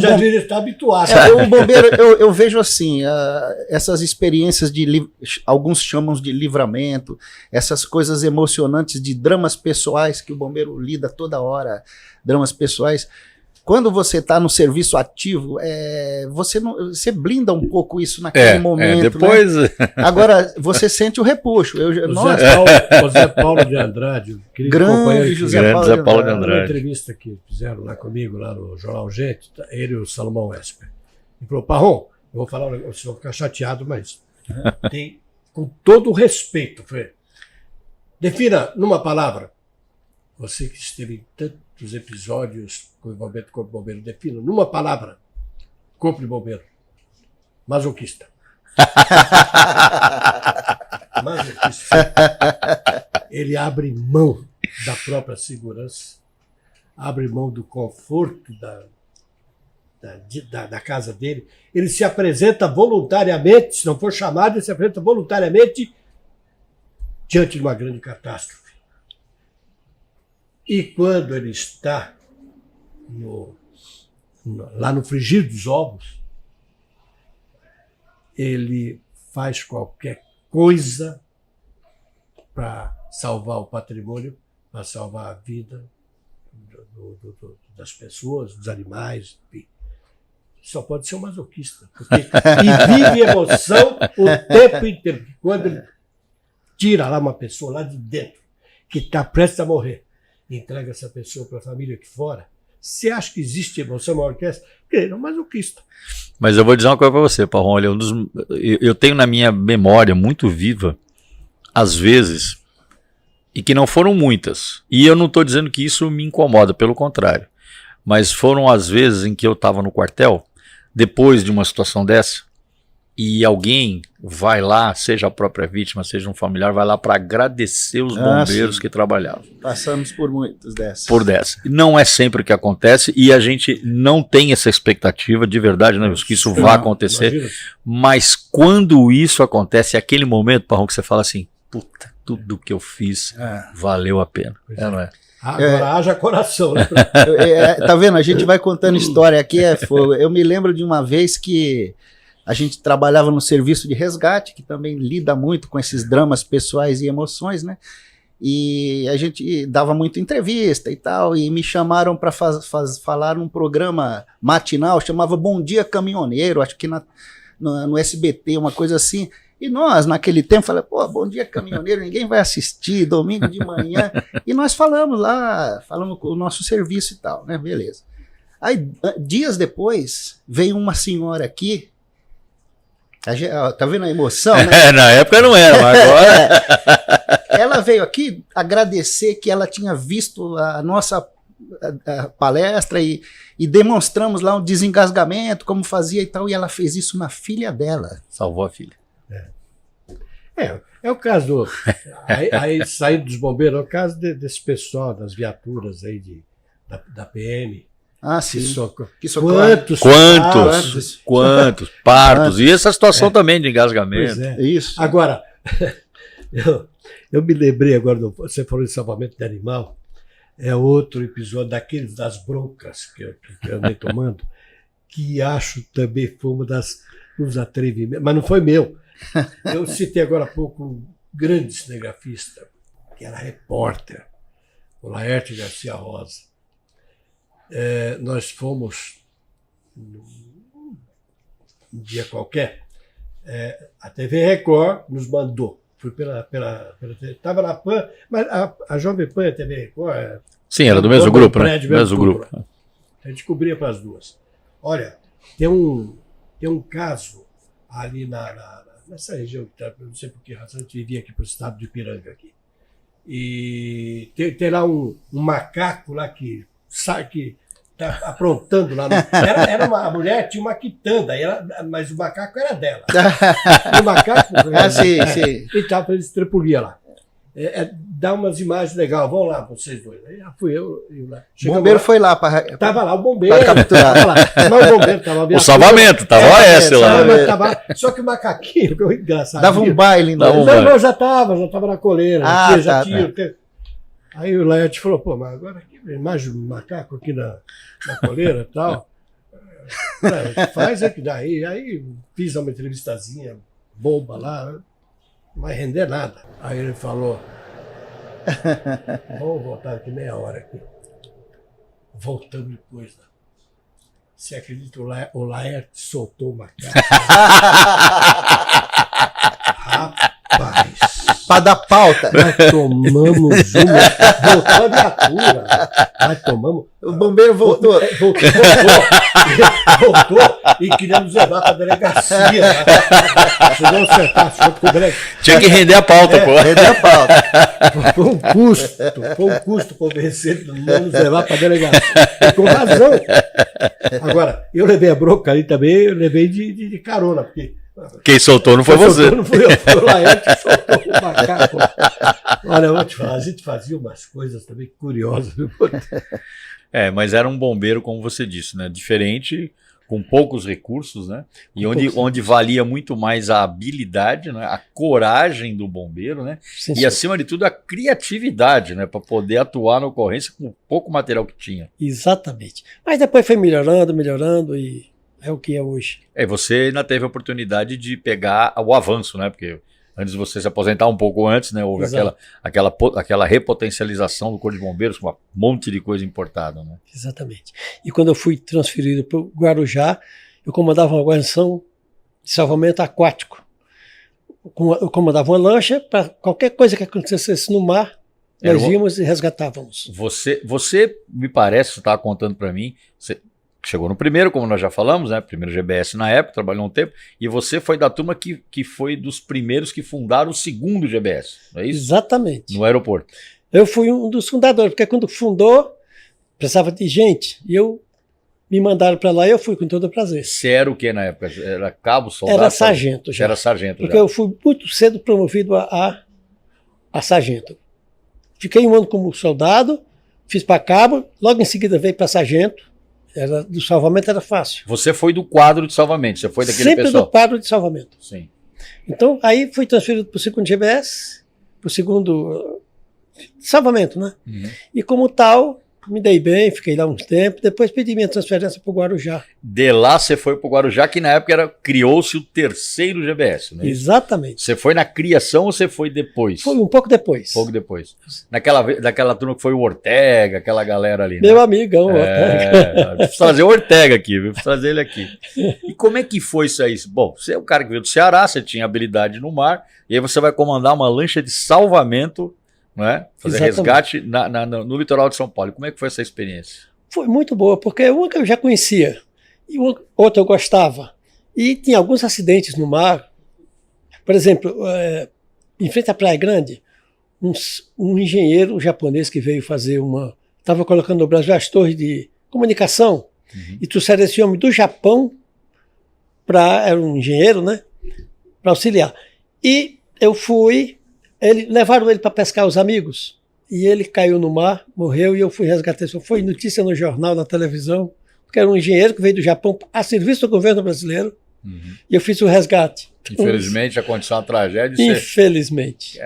Já devia estar habituado. O bombeiro, eu vejo assim, essas experiências alguns chamam de livramento, essas coisas emocionantes de dramas pessoais que o bombeiro lida toda hora, dramas pessoais. Quando você está no serviço ativo, você blinda um pouco isso naquele momento. Depois... Né? Agora, você sente o repuxo. José Paulo de Andrade, querido companheiro. José Paulo de Andrade. Uma entrevista que fizeram lá comigo, lá no Jornal Gente, ele e o Salomão Esper. E falou, Parrom, eu vou falar um negócio, o senhor ficar chateado, mas tem, com todo o respeito, defina numa palavra, você que esteve em tantos episódios com o envolvimento do Corpo de Bombeiro, defina numa palavra, Corpo de Bombeiro, masoquista. Masoquista. Ele abre mão da própria segurança, abre mão do conforto da casa dele, ele se apresenta voluntariamente, se não for chamado, ele se apresenta voluntariamente diante de uma grande catástrofe. E quando ele está lá no frigir dos ovos, ele faz qualquer coisa para salvar o patrimônio, para salvar a vida das pessoas, dos animais, enfim. Só pode ser um masoquista. E vive emoção o tempo inteiro. Quando ele tira lá uma pessoa lá de dentro, que está prestes a morrer, e entrega essa pessoa para a família aqui fora, você acha que existe emoção maior que essa? Porque ele é um masoquista. Mas eu vou dizer uma coisa para você, Parron. Olha, eu tenho na minha memória muito viva, às vezes, e que não foram muitas. E eu não estou dizendo que isso me incomoda, pelo contrário. Mas foram as vezes em que eu estava no quartel, depois de uma situação dessa, e alguém vai lá, seja a própria vítima, seja um familiar, vai lá para agradecer os bombeiros que trabalhavam. Passamos por muitas dessas. Por dessa. Não é sempre o que acontece e a gente não tem essa expectativa de verdade, né, que isso vá acontecer. Imagina. Mas quando isso acontece, é aquele momento, Parron, que você fala assim, puta, tudo que eu fiz valeu a pena. Não é? Agora haja coração, né? Tá vendo? A gente vai contando história aqui. Eu me lembro de uma vez que a gente trabalhava no serviço de resgate, que também lida muito com esses dramas pessoais e emoções, né? E a gente dava muita entrevista e tal, e me chamaram para falar num programa matinal, chamava Bom Dia Caminhoneiro, acho que no SBT, uma coisa assim. E nós, naquele tempo, falamos, pô, Bom Dia Caminhoneiro, ninguém vai assistir, domingo de manhã. E nós falamos lá, falamos com o nosso serviço e tal, né? Beleza. Aí, dias depois, veio uma senhora aqui. Tá vendo a emoção, né? Na época não era, mas agora... Ela veio aqui agradecer que ela tinha visto a nossa palestra e demonstramos lá um desengasgamento, como fazia e tal, e ela fez isso na filha dela. Salvou a filha. É o caso, aí saindo dos bombeiros, é o caso desse pessoal, das viaturas aí da PM. Ah, sim. Quantos partos. E essa situação também de engasgamento. Pois é. Isso. Agora, eu me lembrei agora, você falou de salvamento de animal, é outro episódio daqueles das broncas que eu andei tomando, que acho também foi dos atrevimentos, mas não foi meu. Eu citei agora há pouco um grande cinegrafista, que era repórter, o Laerte Garcia Rosa. Nós fomos, um dia qualquer, a TV Record nos mandou. Fui estava na PAN, mas a Jovem Pan e a TV Record... Sim, era do mesmo grupo, né? Mesmo grupo. A gente cobria para as duas. Olha, tem um caso ali nessa região, não sei por que razão, a gente vivia aqui para o estado de Ipiranga. Aqui. E tem lá um macaco lá que está aprontando lá. A mulher tinha uma quitanda, mas o macaco era dela. E o macaco sim. Então ele estrepulia lá. Dá umas imagens legais, vão lá vocês dois. Aí fui eu e lá. O bombeiro foi lá para... Tava lá o bombeiro. Para capturar. Tava lá. Mas o bombeiro tava... O salvamento, tava lá. Só que o macaquinho, que é engraçado. Dava um baile. Não, já tava na coleira. Já tinha. Aí o Laerte falou, pô, mas agora aqui, imagina um macaco aqui na coleira e tal. Faz é que daí. Aí fiz uma entrevistazinha boba lá, não vai render nada. Aí ele falou, vamos voltar aqui meia hora aqui. Voltamos depois. Né? Você acredita, o Laerte soltou o macaco? Rapaz. Para dar pauta. Nós tomamos uma. Voltou a viatura. Nós tomamos. O bombeiro voltou. Voltou e queria nos levar para a delegacia. Tinha que render a pauta, pô. Render a pauta. Foi um custo convencer de não nos levar para a delegacia. E com razão. Agora, eu levei a bronca ali também, eu levei de carona, porque. Quem soltou não foi você. Não fui eu, foi o Laerte que soltou o macaco. Olha, eu vou te falar, a gente fazia umas coisas também curiosas. Viu? Mas era um bombeiro, como você disse, né? Diferente, com poucos recursos, né? E Com onde, poucos onde valia muito mais a habilidade, né? A coragem do bombeiro, né? Sim, E senhor. acima de tudo a criatividade, né? Para poder atuar na ocorrência com o pouco material que tinha. Exatamente. Mas depois foi melhorando, melhorando e é o que é hoje. Você ainda teve a oportunidade de pegar o avanço, né? Porque antes de você se aposentar um pouco antes, né? Houve Exato. aquela repotencialização do Corpo de Bombeiros com um monte de coisa importada, né? Exatamente. E quando eu fui transferido para o Guarujá, eu comandava uma guarnição de salvamento aquático. Eu comandava uma lancha para qualquer coisa que acontecesse no mar, nós íamos e resgatávamos. Você me parece, você estava contando para mim, você chegou no primeiro, como nós já falamos, né? Primeiro GBS na época, trabalhou um tempo, e você foi da turma que foi dos primeiros que fundaram o segundo GBS, não é isso? Exatamente. No aeroporto. Eu fui um dos fundadores, porque quando fundou, precisava de gente, e me mandaram para lá e eu fui com todo prazer. Você era o que na época? Era cabo, soldado? Era sargento já. Era sargento porque já. eu fui muito cedo promovido a sargento. Fiquei um ano como soldado, fiz para cabo, logo em seguida veio para sargento. Do salvamento era fácil. Você foi do quadro de salvamento, você foi daquele Sempre pessoal? do quadro de salvamento. Sim. Então, aí fui transferido para o segundo GBS, para o segundo salvamento, né? Uhum. E como tal, me dei bem, fiquei lá uns tempos, depois pedi minha transferência para o Guarujá. De lá você foi para o Guarujá, que na época criou-se o terceiro GBS, né? Exatamente. Você foi na criação ou você foi depois? Foi um pouco depois. Pouco depois. Daquela turma que foi o Ortega, aquela galera ali, né? Meu amigão, Preciso trazer o Ortega aqui, viu? Preciso trazer ele aqui. E como é que foi isso aí? Bom, você é um cara que veio do Ceará, você tinha habilidade no mar, e aí você vai comandar uma lancha de salvamento, não é? Fazer Exatamente. resgate no litoral de São Paulo. Como é que foi essa experiência? Foi muito boa, porque uma que eu já conhecia, e outra eu gostava. E tinha alguns acidentes no mar. Por exemplo, em frente à Praia Grande, um engenheiro japonês que veio fazer estava colocando no Brasil as torres de comunicação, e trouxeram esse homem do Japão, era um engenheiro, né? Para auxiliar. E eu levaram ele para pescar os amigos, e ele caiu no mar, morreu, e eu fui resgatar. Isso foi notícia no jornal, na televisão, porque era um engenheiro que veio do Japão a serviço do governo brasileiro, e eu fiz o resgate. Infelizmente aconteceu uma tragédia. Infelizmente.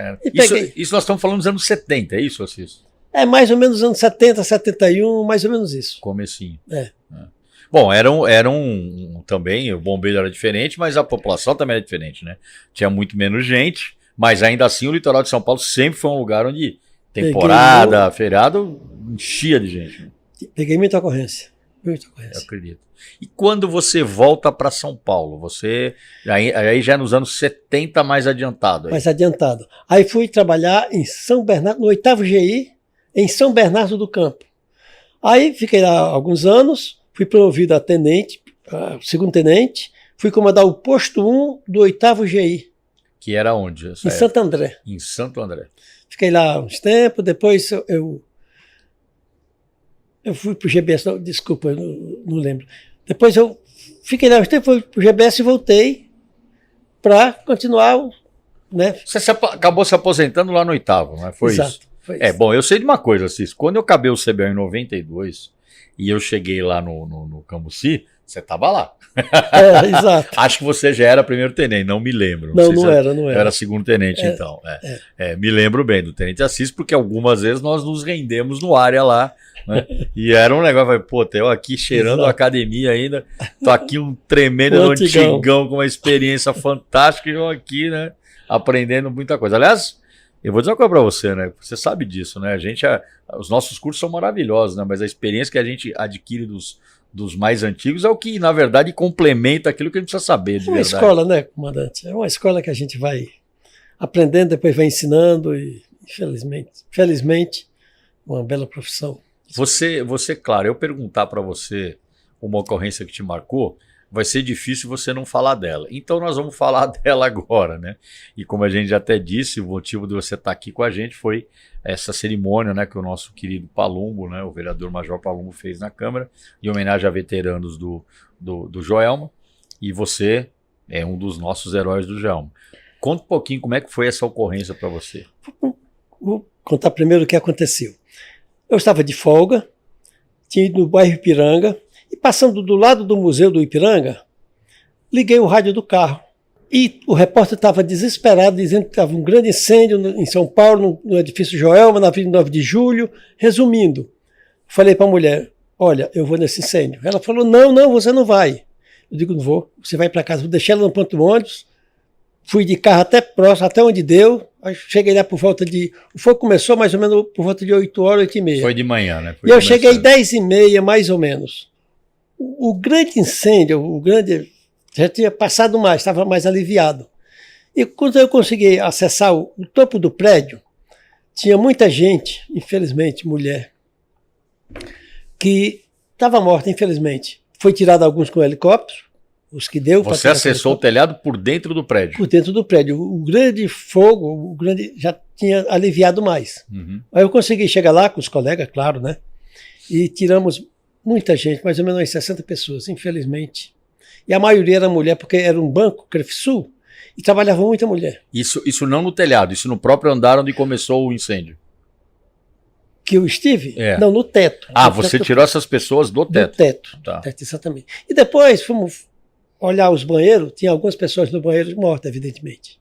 Isso nós estamos falando dos anos 70, é isso, Assis? É mais ou menos anos 70, 71, mais ou menos isso. Comecinho. É. Bom, também, o bombeiro era diferente, mas a população também era diferente, né? Tinha muito menos gente, mas ainda assim o litoral de São Paulo sempre foi um lugar onde temporada, feriado, enchia de gente. Peguei muita ocorrência. Muita ocorrência. Eu acredito. E quando você volta para São Paulo, você aí já nos anos 70 mais adiantado. Mais adiantado. Aí fui trabalhar em São Bernardo, no 8º GI, em São Bernardo do Campo. Aí fiquei lá alguns anos, fui promovido a tenente, segundo tenente, fui comandar o posto 1 do 8º GI. Que era onde? Em Santo André. Em Santo André. Fiquei lá uns tempos, depois eu fui para o GBS, desculpa, eu não lembro. Depois eu fiquei lá uns tempos, fui para o GBS e voltei para continuar, né? Você acabou se aposentando lá no 8º, não é? Foi Exato, isso? foi isso. Bom, eu sei de uma coisa, Cis. Quando eu acabei o CBA em 92 e eu cheguei lá no Cambuci, você estava lá. Exato. Acho que você já era primeiro tenente, não me lembro. Não era. Eu era segundo tenente, então. Me lembro bem do tenente Assis, porque algumas vezes nós nos rendemos no área lá, né? E era um negócio, pô, eu aqui cheirando a academia ainda, tô aqui um tremendo antigão com uma experiência fantástica e eu aqui, né, aprendendo muita coisa. Aliás, eu vou dizer uma coisa pra você, né? Você sabe disso, né? Os nossos cursos são maravilhosos, né? Mas a experiência que a gente adquire dos mais antigos é o que, na verdade, complementa aquilo que a gente precisa saber de verdade. É uma escola, né, comandante? É uma escola que a gente vai aprendendo, depois vai ensinando e, felizmente, uma bela profissão. Você, claro, eu perguntar para você uma ocorrência que te marcou, vai ser difícil você não falar dela. Então nós vamos falar dela agora, né? E como a gente já até disse, o motivo de você estar aqui com a gente foi essa cerimônia, né, que o nosso querido Palumbo, né, o vereador Major Palumbo fez na Câmara, em homenagem a veteranos do Joelma, e você é um dos nossos heróis do Joelma. Conta um pouquinho como é que foi essa ocorrência para você. Vou contar primeiro o que aconteceu. Eu estava de folga, tinha ido no bairro Ipiranga, E passando do lado do Museu do Ipiranga, liguei o rádio do carro. E o repórter estava desesperado, dizendo que estava um grande incêndio em São Paulo, no edifício Joelma, na Avenida 9 de Julho. Resumindo, falei para a mulher, olha, eu vou nesse incêndio. Ela falou, não, você não vai. Eu digo, não vou, você vai para casa. Vou deixar ela no ponto do ônibus. Fui de carro até próximo, até onde deu. Aí cheguei lá por volta de... O fogo começou mais ou menos por volta de 8 horas, 8h30. Foi de manhã, né? E eu cheguei 10h30, mais ou menos. O grande incêndio, já tinha passado mais, estava mais aliviado. E quando eu consegui acessar o topo do prédio, tinha muita gente, infelizmente, mulher, que estava morta, infelizmente. Foi tirado alguns com helicóptero, os que deu. Você acessou o telhado por dentro do prédio? Por dentro do prédio. O grande fogo, já tinha aliviado mais. Aí eu consegui chegar lá com os colegas, claro, né? E tiramos muita gente, mais ou menos 60 pessoas, infelizmente. E a maioria era mulher, porque era um banco, Crefisul, e trabalhava muita mulher. Isso não no telhado, isso no próprio andar onde começou o incêndio. Que eu estive? É. Não, no teto. Ah, no você teto, tirou essas pessoas do teto? Do teto. Tá. Teto, exatamente. E depois fomos olhar os banheiros, tinha algumas pessoas no banheiro mortas, evidentemente.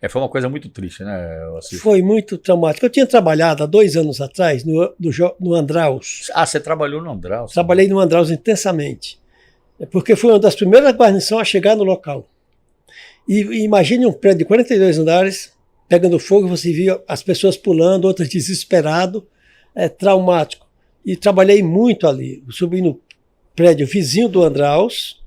Foi uma coisa muito triste, né, Assis? Foi muito traumático. Eu tinha trabalhado há 2 anos atrás no Andraus. Ah, você trabalhou no Andraus? Trabalhei no Andraus intensamente. Porque fui uma das primeiras guarnições a chegar no local. E imagine um prédio de 42 andares, pegando fogo, você via as pessoas pulando, outras desesperadas, traumático. E trabalhei muito ali. Eu subi no prédio vizinho do Andraus,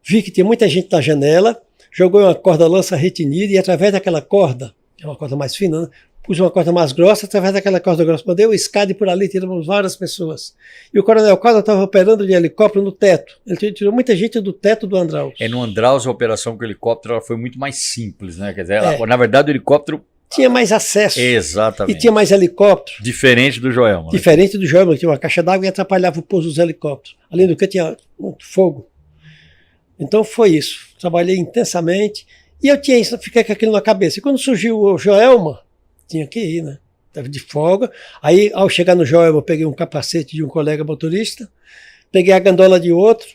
vi que tinha muita gente na janela, jogou uma corda lança retinida e através daquela corda, é uma corda mais fina, né? Pus uma corda mais grossa, através daquela corda grossa, mandei uma escada e por ali tiramos várias pessoas. E o Coronel Calda estava operando de helicóptero no teto. Ele tirou muita gente do teto do Andraus. No Andraus a operação com helicóptero ela foi muito mais simples, né? Quer dizer, na verdade o helicóptero... Tinha mais acesso. Exatamente. E tinha mais helicóptero. Diferente do Joelma. Diferente do Joelma, que tinha uma caixa d'água e atrapalhava o pouso dos helicópteros. Além do que tinha muito fogo. Então foi isso. Trabalhei intensamente. E eu tinha isso, fiquei com aquilo na cabeça. E quando surgiu o Joelma, tinha que ir, né? Estava de folga. Aí, ao chegar no Joelma, eu peguei um capacete de um colega motorista, peguei a gandola de outro.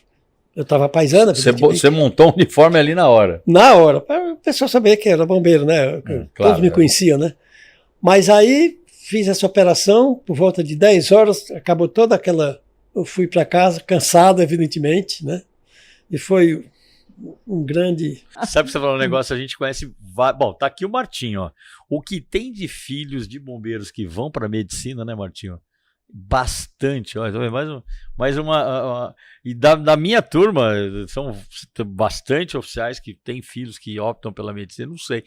Eu estava paisana. Você montou um uniforme ali na hora? Na hora, para o pessoal saber que era bombeiro, né? Todos me conheciam, né? Mas aí fiz essa operação, por volta de 10 horas, acabou toda aquela... Eu fui para casa, cansado, evidentemente, né? E foi um grande... Sabe que você falou um negócio, a gente conhece... Bom, tá aqui o Martinho, ó. O que tem de filhos de bombeiros que vão para medicina, né, Martinho? Bastante, ó, mais uma e da minha turma são bastante oficiais que têm filhos que optam pela medicina, não sei,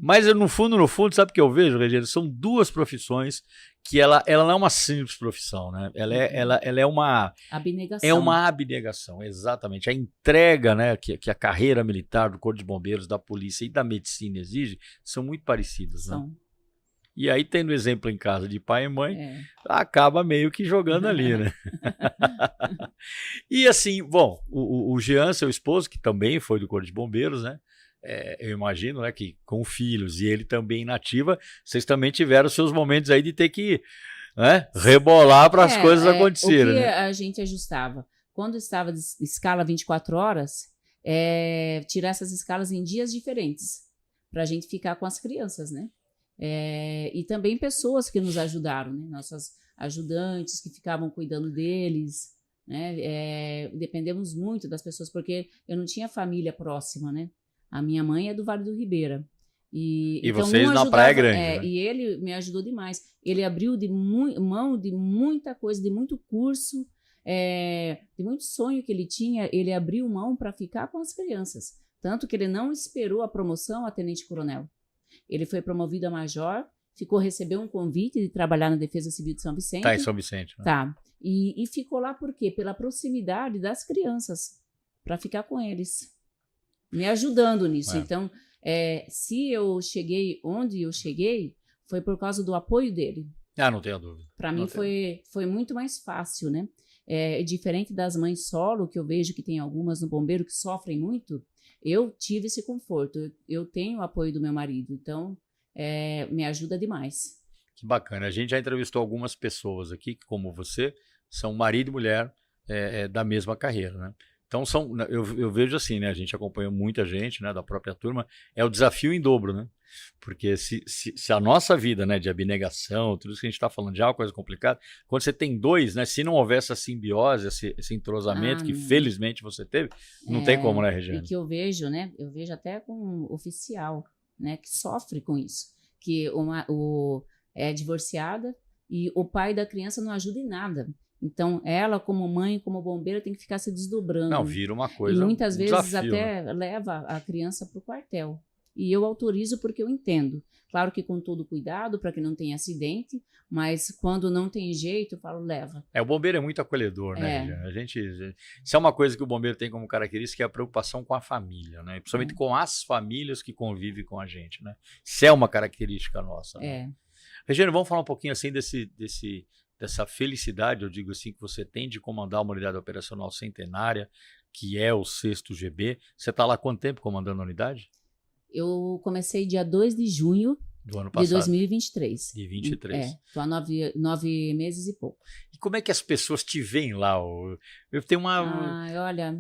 mas no fundo, sabe o que eu vejo, Regina? São 2 profissões que ela não é uma simples profissão, né? Ela é uma abnegação. É uma abnegação, exatamente. A entrega, né, que a carreira militar do Corpo de Bombeiros, da polícia e da medicina exige, são muito parecidas, né? E aí, tendo exemplo em casa de pai e mãe, acaba meio que jogando ali, né? E assim, bom, o Jean, seu esposo, que também foi do Corpo de Bombeiros, né? Eu imagino, né, que com filhos e ele também na ativa, vocês também tiveram seus momentos aí de ter que, né, rebolar para as coisas acontecerem. O que né? a gente ajustava? Quando estava de escala 24 horas, tirar essas escalas em dias diferentes, para a gente ficar com as crianças, né? E também pessoas que nos ajudaram, né? Nossas ajudantes que ficavam cuidando deles, né? Dependemos muito das pessoas, porque eu não tinha família próxima, né? A minha mãe é do Vale do Ribeira. E então, vocês na Praia Grande. Né? E ele me ajudou demais. Ele abriu mão de muita coisa, de muito curso, de muito sonho que ele tinha, ele abriu mão para ficar com as crianças. Tanto que ele não esperou a promoção a tenente-coronel. Ele foi promovido a major, recebeu um convite de trabalhar na Defesa Civil de São Vicente. Tá em São Vicente. Né? Tá. E ficou lá por quê? Pela proximidade das crianças, para ficar com eles, me ajudando nisso. Então, se eu cheguei onde eu cheguei, foi por causa do apoio dele. Não tenho dúvida. Para mim foi muito mais fácil, né? Diferente das mães solo, que eu vejo que tem algumas no bombeiro que sofrem muito, eu tive esse conforto. Eu tenho o apoio do meu marido, então me ajuda demais. Que bacana. A gente já entrevistou algumas pessoas aqui que, como você, são marido e mulher, da mesma carreira, né? Então eu vejo assim, né? A gente acompanha muita gente, né, da própria turma, é o desafio em dobro, né? Porque se a nossa vida, né, de abnegação, tudo isso que a gente está falando já é uma coisa complicada, quando você tem dois, né, se não houver essa simbiose, esse entrosamento que felizmente você teve, não tem como, né, Regiane? E que eu vejo, né, eu vejo até com um oficial, né, que sofre com isso, que é divorciada e o pai da criança não ajuda em nada. Então, ela, como mãe, como bombeira, tem que ficar se desdobrando. Não, vira uma coisa. E muitas vezes desafio, até né? leva a criança para o quartel. E eu autorizo porque eu entendo. Claro que com todo cuidado, para que não tenha acidente, mas quando não tem jeito, eu falo, leva. O bombeiro é muito acolhedor, né, Regiane? Se é uma coisa que o bombeiro tem como característica, é a preocupação com a família, né? Principalmente com as famílias que convivem com a gente, né? Isso é uma característica nossa, né? Regiane, vamos falar um pouquinho assim dessa felicidade, eu digo assim, que você tem de comandar uma unidade operacional centenária, que é o 6º GB. Você está lá há quanto tempo comandando a unidade? Eu comecei dia 2 de junho do ano passado, de 2023. De 23. Estou há 9 meses e pouco. E como é que as pessoas te veem lá? Eu tenho uma... olha,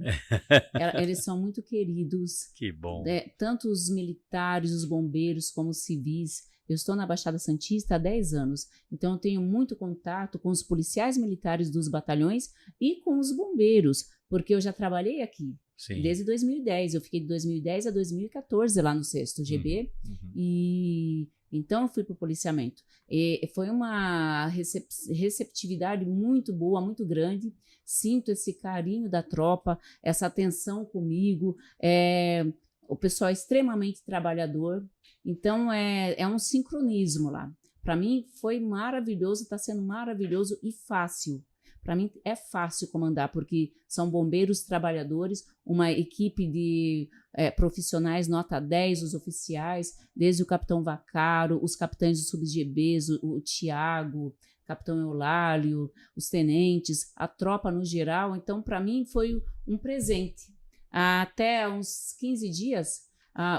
eles são muito queridos. Que bom. Tanto os militares, os bombeiros, como os civis. Eu estou na Baixada Santista há 10 anos, então eu tenho muito contato com os policiais militares dos batalhões e com os bombeiros, porque eu já trabalhei aqui. Sim. Desde 2010, eu fiquei de 2010 a 2014 lá no 6º GB, e então eu fui para o policiamento. E foi uma receptividade muito boa, muito grande, sinto esse carinho da tropa, essa atenção comigo, o pessoal é extremamente trabalhador, então é um sincronismo lá. Para mim foi maravilhoso, está sendo maravilhoso e fácil. Para mim é fácil comandar, porque são bombeiros trabalhadores, uma equipe de profissionais nota 10, os oficiais, desde o capitão Vacaro, os capitães dos sub-GBs, o Tiago, capitão Eulálio, os tenentes, a tropa no geral. Então, para mim foi um presente. Até uns 15 dias,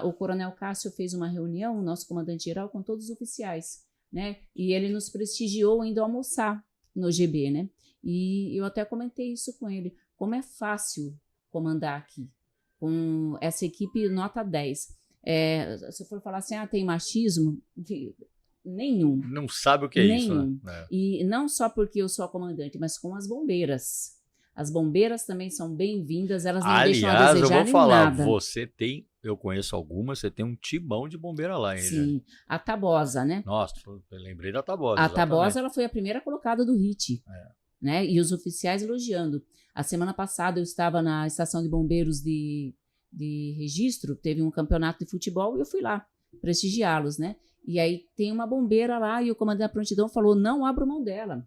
o coronel Cássio fez uma reunião, o nosso comandante-geral, com todos os oficiais, né? E ele nos prestigiou indo almoçar no GB, né? E eu até comentei isso com ele, como é fácil comandar aqui, com essa equipe nota 10. Se for falar assim, tem machismo, nenhum. Não sabe o que é isso, né? E não só porque eu sou a comandante, mas com as bombeiras. As bombeiras também são bem-vindas, elas não deixam a desejar eu vou falar, nada. Eu conheço algumas, você tem um timão de bombeira lá, hein? Sim, a Tabosa, né? Nossa, eu lembrei da Tabosa. A Tabosa, ela foi a primeira colocada do HIT, né? E os oficiais elogiando. A semana passada eu estava na estação de bombeiros de registro, teve um campeonato de futebol e eu fui lá prestigiá-los, né? E aí tem uma bombeira lá e o comandante da prontidão falou, não abro mão dela.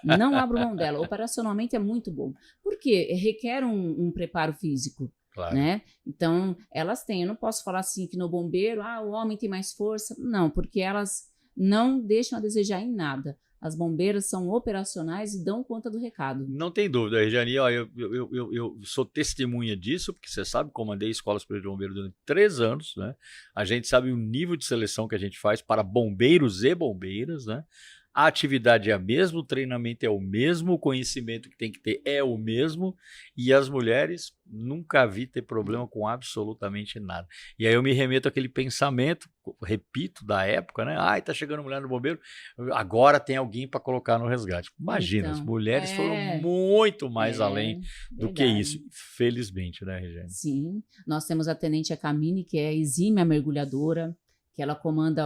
Não abro mão dela. Operacionalmente é muito bom. Porque requer um preparo físico. Claro. Né? Então, elas têm. Eu não posso falar assim que no bombeiro, o homem tem mais força. Não, porque elas não deixam a desejar em nada. As bombeiras são operacionais e dão conta do recado. Não tem dúvida, Regiane. Eu sou testemunha disso, porque você sabe, comandei a Escola Superior de Bombeiros durante 3 anos, né? A gente sabe o nível de seleção que a gente faz para bombeiros e bombeiras, né? A atividade é a mesma, o treinamento é o mesmo, o conhecimento que tem que ter é o mesmo, e as mulheres nunca vi ter problema com absolutamente nada. E aí eu me remeto àquele pensamento, repito, da época, né? Tá chegando mulher no bombeiro, agora tem alguém para colocar no resgate. Imagina, então, as mulheres foram muito mais além do verdade. que isso, felizmente, né, Regiane? Sim, nós temos a tenente Camini, que é exímia mergulhadora, que ela comanda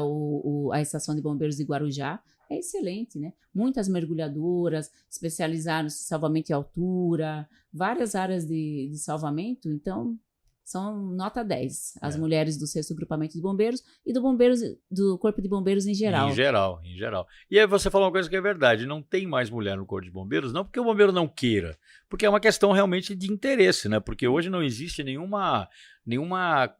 a estação de bombeiros de Guarujá, é excelente, né? Muitas mergulhadoras, especializadas em salvamento em altura, várias áreas de salvamento, então são nota 10, as mulheres do 6º Grupamento de Bombeiros e do Corpo de Bombeiros em geral. Em geral. E aí você falou uma coisa que é verdade, não tem mais mulher no Corpo de Bombeiros, não porque o bombeiro não queira, porque é uma questão realmente de interesse, né? Porque hoje não existe nenhuma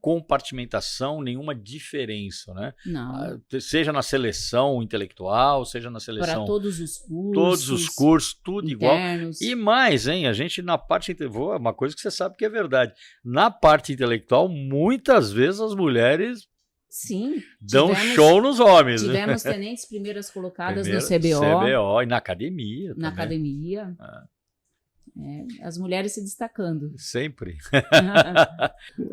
compartimentação, nenhuma diferença, né? Não. Seja na seleção intelectual, seja na seleção... Para todos os cursos. Todos os cursos, tudo internos. igual. E mais, hein? A gente na parte... Uma coisa que você sabe que é verdade. Na parte intelectual, muitas vezes as mulheres... Sim. Dão show nos homens. Tivemos tenentes primeiras colocadas no CBO. E na academia. Na academia. As mulheres se destacando. Sempre.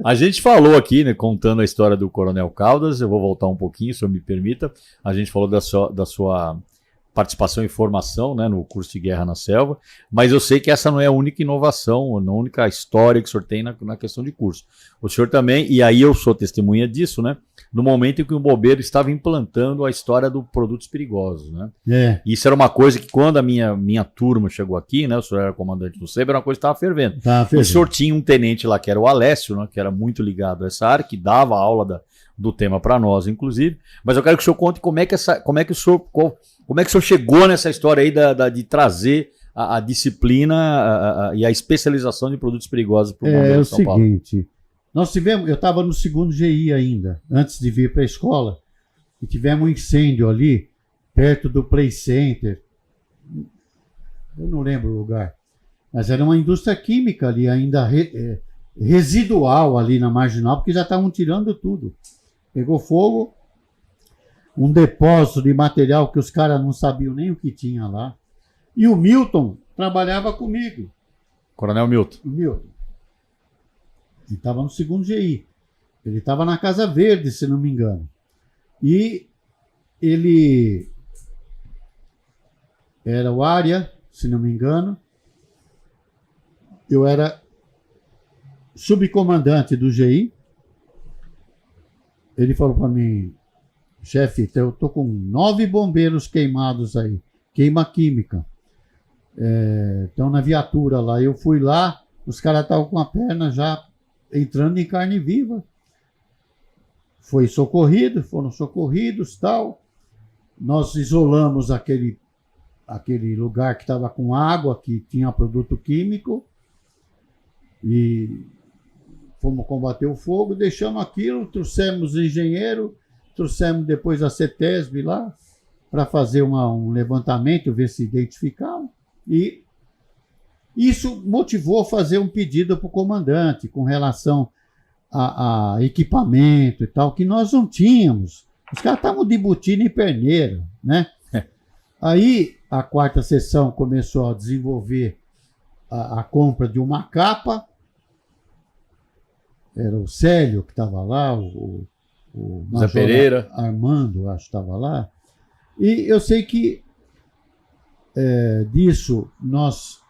A gente falou aqui, né, contando a história do Coronel Caldas, eu vou voltar um pouquinho, se eu me permita. A gente falou da sua participação e formação, né, no curso de Guerra na Selva, mas eu sei que essa não é a única inovação, não a única história que o senhor tem na questão de curso. O senhor também, e aí eu sou testemunha disso, né, no momento em que o bombeiro estava implantando a história do produtos perigosos, né. Isso era uma coisa que quando a minha turma chegou aqui, né, o senhor era comandante do SEBRA, era uma coisa que estava fervendo. E o senhor tinha um tenente lá que era o Alessio, né, que era muito ligado a essa área, que dava aula do tema para nós, inclusive, mas eu quero que o senhor conte como é que o senhor chegou nessa história aí de trazer a disciplina e a especialização de produtos perigosos para o bombeiro de São Paulo? É o seguinte, eu estava no 2º GI ainda, antes de vir para a escola, e tivemos um incêndio ali, perto do Play Center, eu não lembro o lugar, mas era uma indústria química ali, ainda residual ali na Marginal, porque já estavam tirando tudo. Pegou fogo, um depósito de material que os caras não sabiam nem o que tinha lá. E o Milton trabalhava comigo. Coronel Milton. O Milton. Ele estava no 2º GI. Ele estava na Casa Verde, se não me engano. E ele era o área, se não me engano. Eu era subcomandante do GI. Ele falou para mim: chefe, eu tô com 9 bombeiros queimados aí, queima química. Estão na viatura lá. Eu fui lá, os caras estavam com a perna já entrando em carne viva. Foram socorridos, tal. Nós isolamos aquele lugar que estava com água, que tinha produto químico, e fomos combater o fogo, deixamos aquilo, trouxemos o engenheiro, trouxemos depois a CETESB lá para fazer um levantamento, ver se identificavam. E isso motivou a fazer um pedido para o comandante com relação a equipamento e tal, que nós não tínhamos. Os caras estavam de botina e perneira, né? Aí a 4ª seção começou a desenvolver a compra de uma capa. Era o Célio que estava lá, o Zé Pereira. Armando, acho que estava lá. E eu sei que disso nós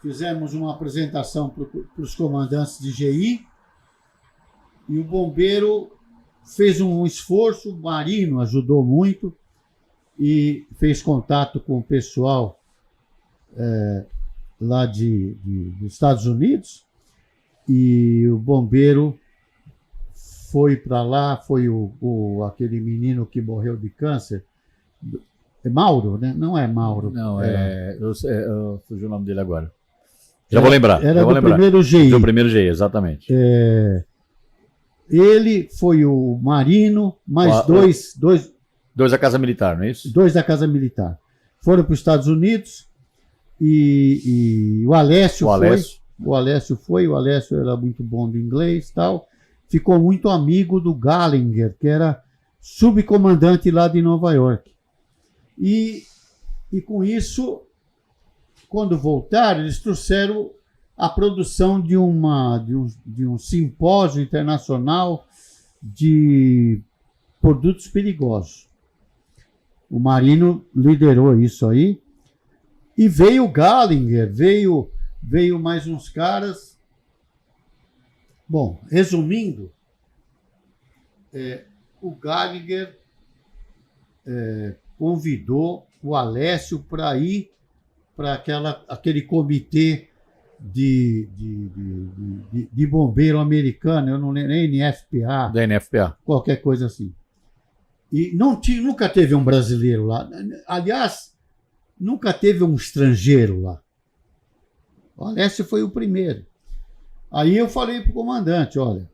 fizemos uma apresentação para os comandantes de GI, e o bombeiro fez um esforço, o Marino ajudou muito e fez contato com o pessoal lá dos Estados Unidos, e o bombeiro foi para lá, foi aquele menino que morreu de câncer, é Mauro, né? Não é Mauro. Não, eu fugi o nome dele agora. Já vou lembrar. Era do primeiro GI. Do primeiro GI, exatamente. Ele foi o Marino, mais dois da Casa Militar, não é isso? 2 da Casa Militar. Foram para os Estados Unidos e o Alessio foi. O Alessio era muito bom de inglês e tal. Ficou muito amigo do Gallinger, que era subcomandante lá de Nova York. E com isso, quando voltaram, eles trouxeram a produção de um simpósio internacional de produtos perigosos. O Marino liderou isso aí. E veio o Gallinger, veio mais uns caras. Bom, resumindo, o Gallinger convidou o Alessio para ir para aquele comitê de bombeiro americano, eu não lembro, NFPA. Da NFPA. Qualquer coisa assim. E nunca teve um brasileiro lá. Aliás, nunca teve um estrangeiro lá. O Alessio foi o primeiro. Aí eu falei para o comandante, olha,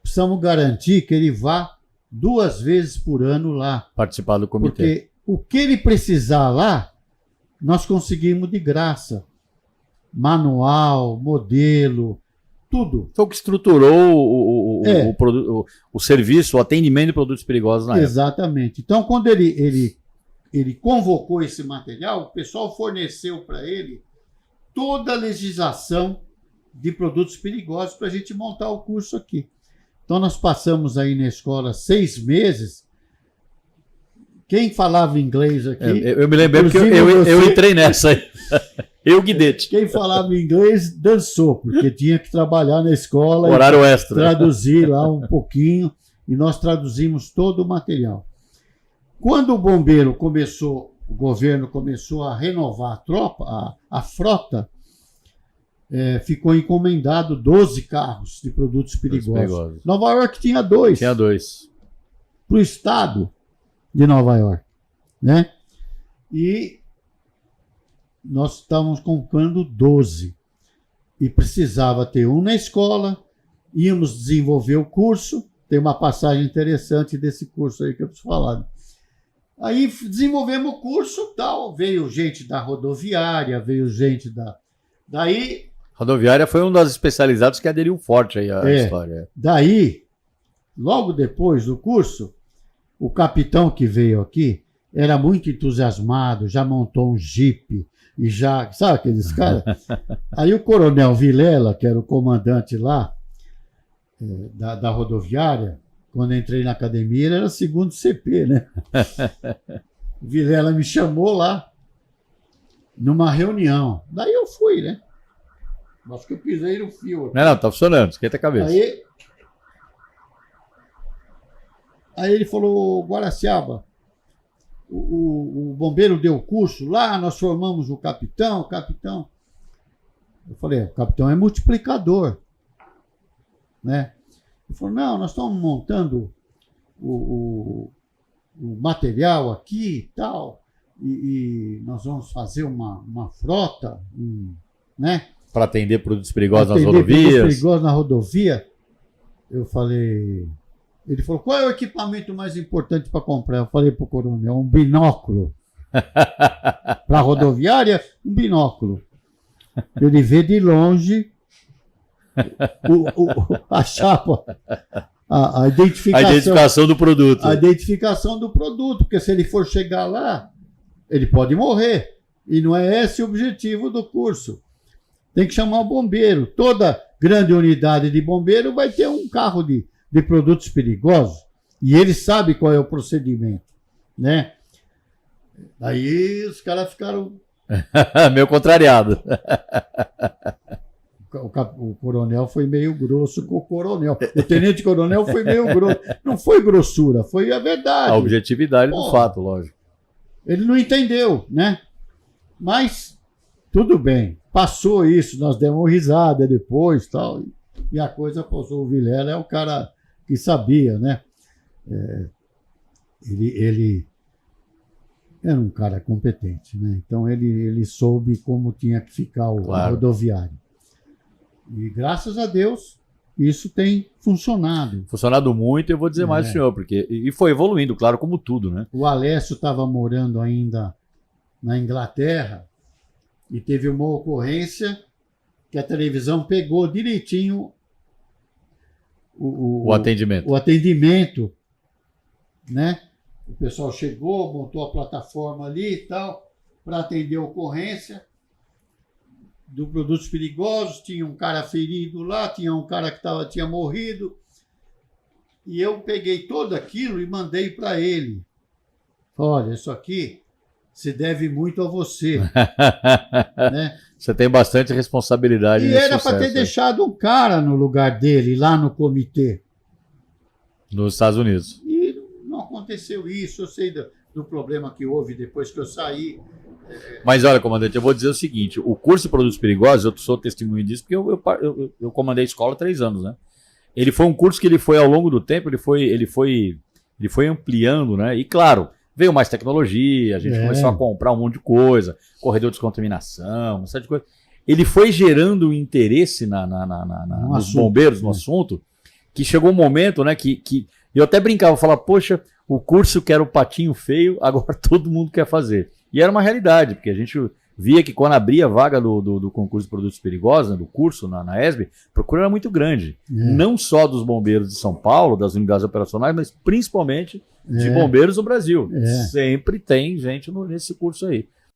precisamos garantir que ele vá 2 vezes por ano lá. Participar do comitê. Porque o que ele precisar lá, nós conseguimos de graça. Manual, modelo, tudo. Foi o que estruturou o serviço, o atendimento de produtos perigosos na época. Exatamente. Então, quando ele convocou esse material, o pessoal forneceu para ele toda a legislação de produtos perigosos para a gente montar o curso aqui. Então, nós passamos aí na escola 6 meses. Quem falava inglês aqui... Eu me lembrei porque eu entrei nessa aí. Eu, Guidete. Quem falava inglês dançou, porque tinha que trabalhar na escola. Horário extra. Traduzir lá um pouquinho, e nós traduzimos todo o material. Quando o bombeiro começou, o governo começou a renovar a tropa, a frota, ficou encomendado 12 carros de produtos perigosos. Nova York tinha 2. Tinha 2. Para o estado de Nova York, né? E nós estávamos comprando 12. E precisava ter um na escola, íamos desenvolver o curso. Tem uma passagem interessante desse curso aí que eu preciso falar. Aí desenvolvemos o curso, tal, veio gente da rodoviária, veio gente daí... Rodoviária foi um das especializadas que aderiu forte aí à história. Daí, logo depois do curso, o capitão que veio aqui era muito entusiasmado, já montou um jipe, e já, sabe aqueles caras? Aí o coronel Vilela, que era o comandante lá, da rodoviária, quando eu entrei na academia, ele era o segundo CP, né? O Vilela me chamou lá, numa reunião. Daí eu fui, né? Acho que eu pisei no fio. Não, tá funcionando, esquenta a cabeça. Aí ele falou, Guaraciaba, o bombeiro deu o curso lá, nós formamos o capitão. Eu falei, o capitão é multiplicador, né? Ele falou, não, nós estamos montando o material aqui e tal, e nós vamos fazer uma frota, né? Para atender produtos perigosos nas rodovias. Produtos perigosos na rodovia. Eu falei... Ele falou, qual é o equipamento mais importante para comprar? Eu falei para o coronel, um binóculo. Para a rodoviária, um binóculo. Ele vê de longe a chapa, a identificação do produto. A identificação do produto, porque se ele for chegar lá, ele pode morrer. E não é esse o objetivo do curso. Tem que chamar o bombeiro. Toda grande unidade de bombeiro vai ter um carro de produtos perigosos, e ele sabe qual é o procedimento, né? Aí os caras ficaram... meio contrariado. O coronel foi meio grosso com o coronel. O tenente-coronel foi meio grosso. Não foi grossura, foi a verdade. A objetividade do fato, lógico. Ele não entendeu, né? Mas tudo bem. Passou isso, nós demos risada depois, tal, e a coisa passou. O Vilela é o cara que sabia, né? Ele era um cara competente, né? Então ele soube como tinha que ficar o rodoviário. E graças a Deus isso tem funcionado. Funcionado muito, eu vou dizer mais, senhor, porque e foi evoluindo, claro, como tudo, né? O Alessio estava morando ainda na Inglaterra e teve uma ocorrência que a televisão pegou direitinho o atendimento, né? O pessoal chegou, montou a plataforma ali e tal, para atender a ocorrência do produtos perigosos. Tinha um cara ferido lá, tinha um cara que tinha morrido. E eu peguei tudo aquilo e mandei para ele. Olha, isso aqui se deve muito a você. Né? Você tem bastante responsabilidade. E era para ter deixado um cara no lugar dele, lá no comitê. Nos Estados Unidos. E não aconteceu isso. Eu sei do problema que houve depois que eu saí. Mas olha, comandante, eu vou dizer o seguinte: o curso de produtos perigosos, eu sou testemunho disso, porque eu comandei a escola há 3 anos, né? Ele foi um curso que ele foi, ao longo do tempo, ele foi ampliando, né? E claro, veio mais tecnologia, a gente começou a comprar um monte de coisa, corredor de descontaminação, uma série de coisas. Ele foi gerando interesse nos bombeiros, no assunto, que chegou um momento, né, que eu até brincava, falava, poxa, o curso que era o patinho feio, agora todo mundo quer fazer. E era uma realidade, porque a gente via que quando abria a vaga do concurso de produtos perigosos, né, do curso na ESB, a procura era muito grande. Não só dos bombeiros de São Paulo, das unidades operacionais, mas principalmente de bombeiros do Brasil. Sempre tem gente nesse curso aí.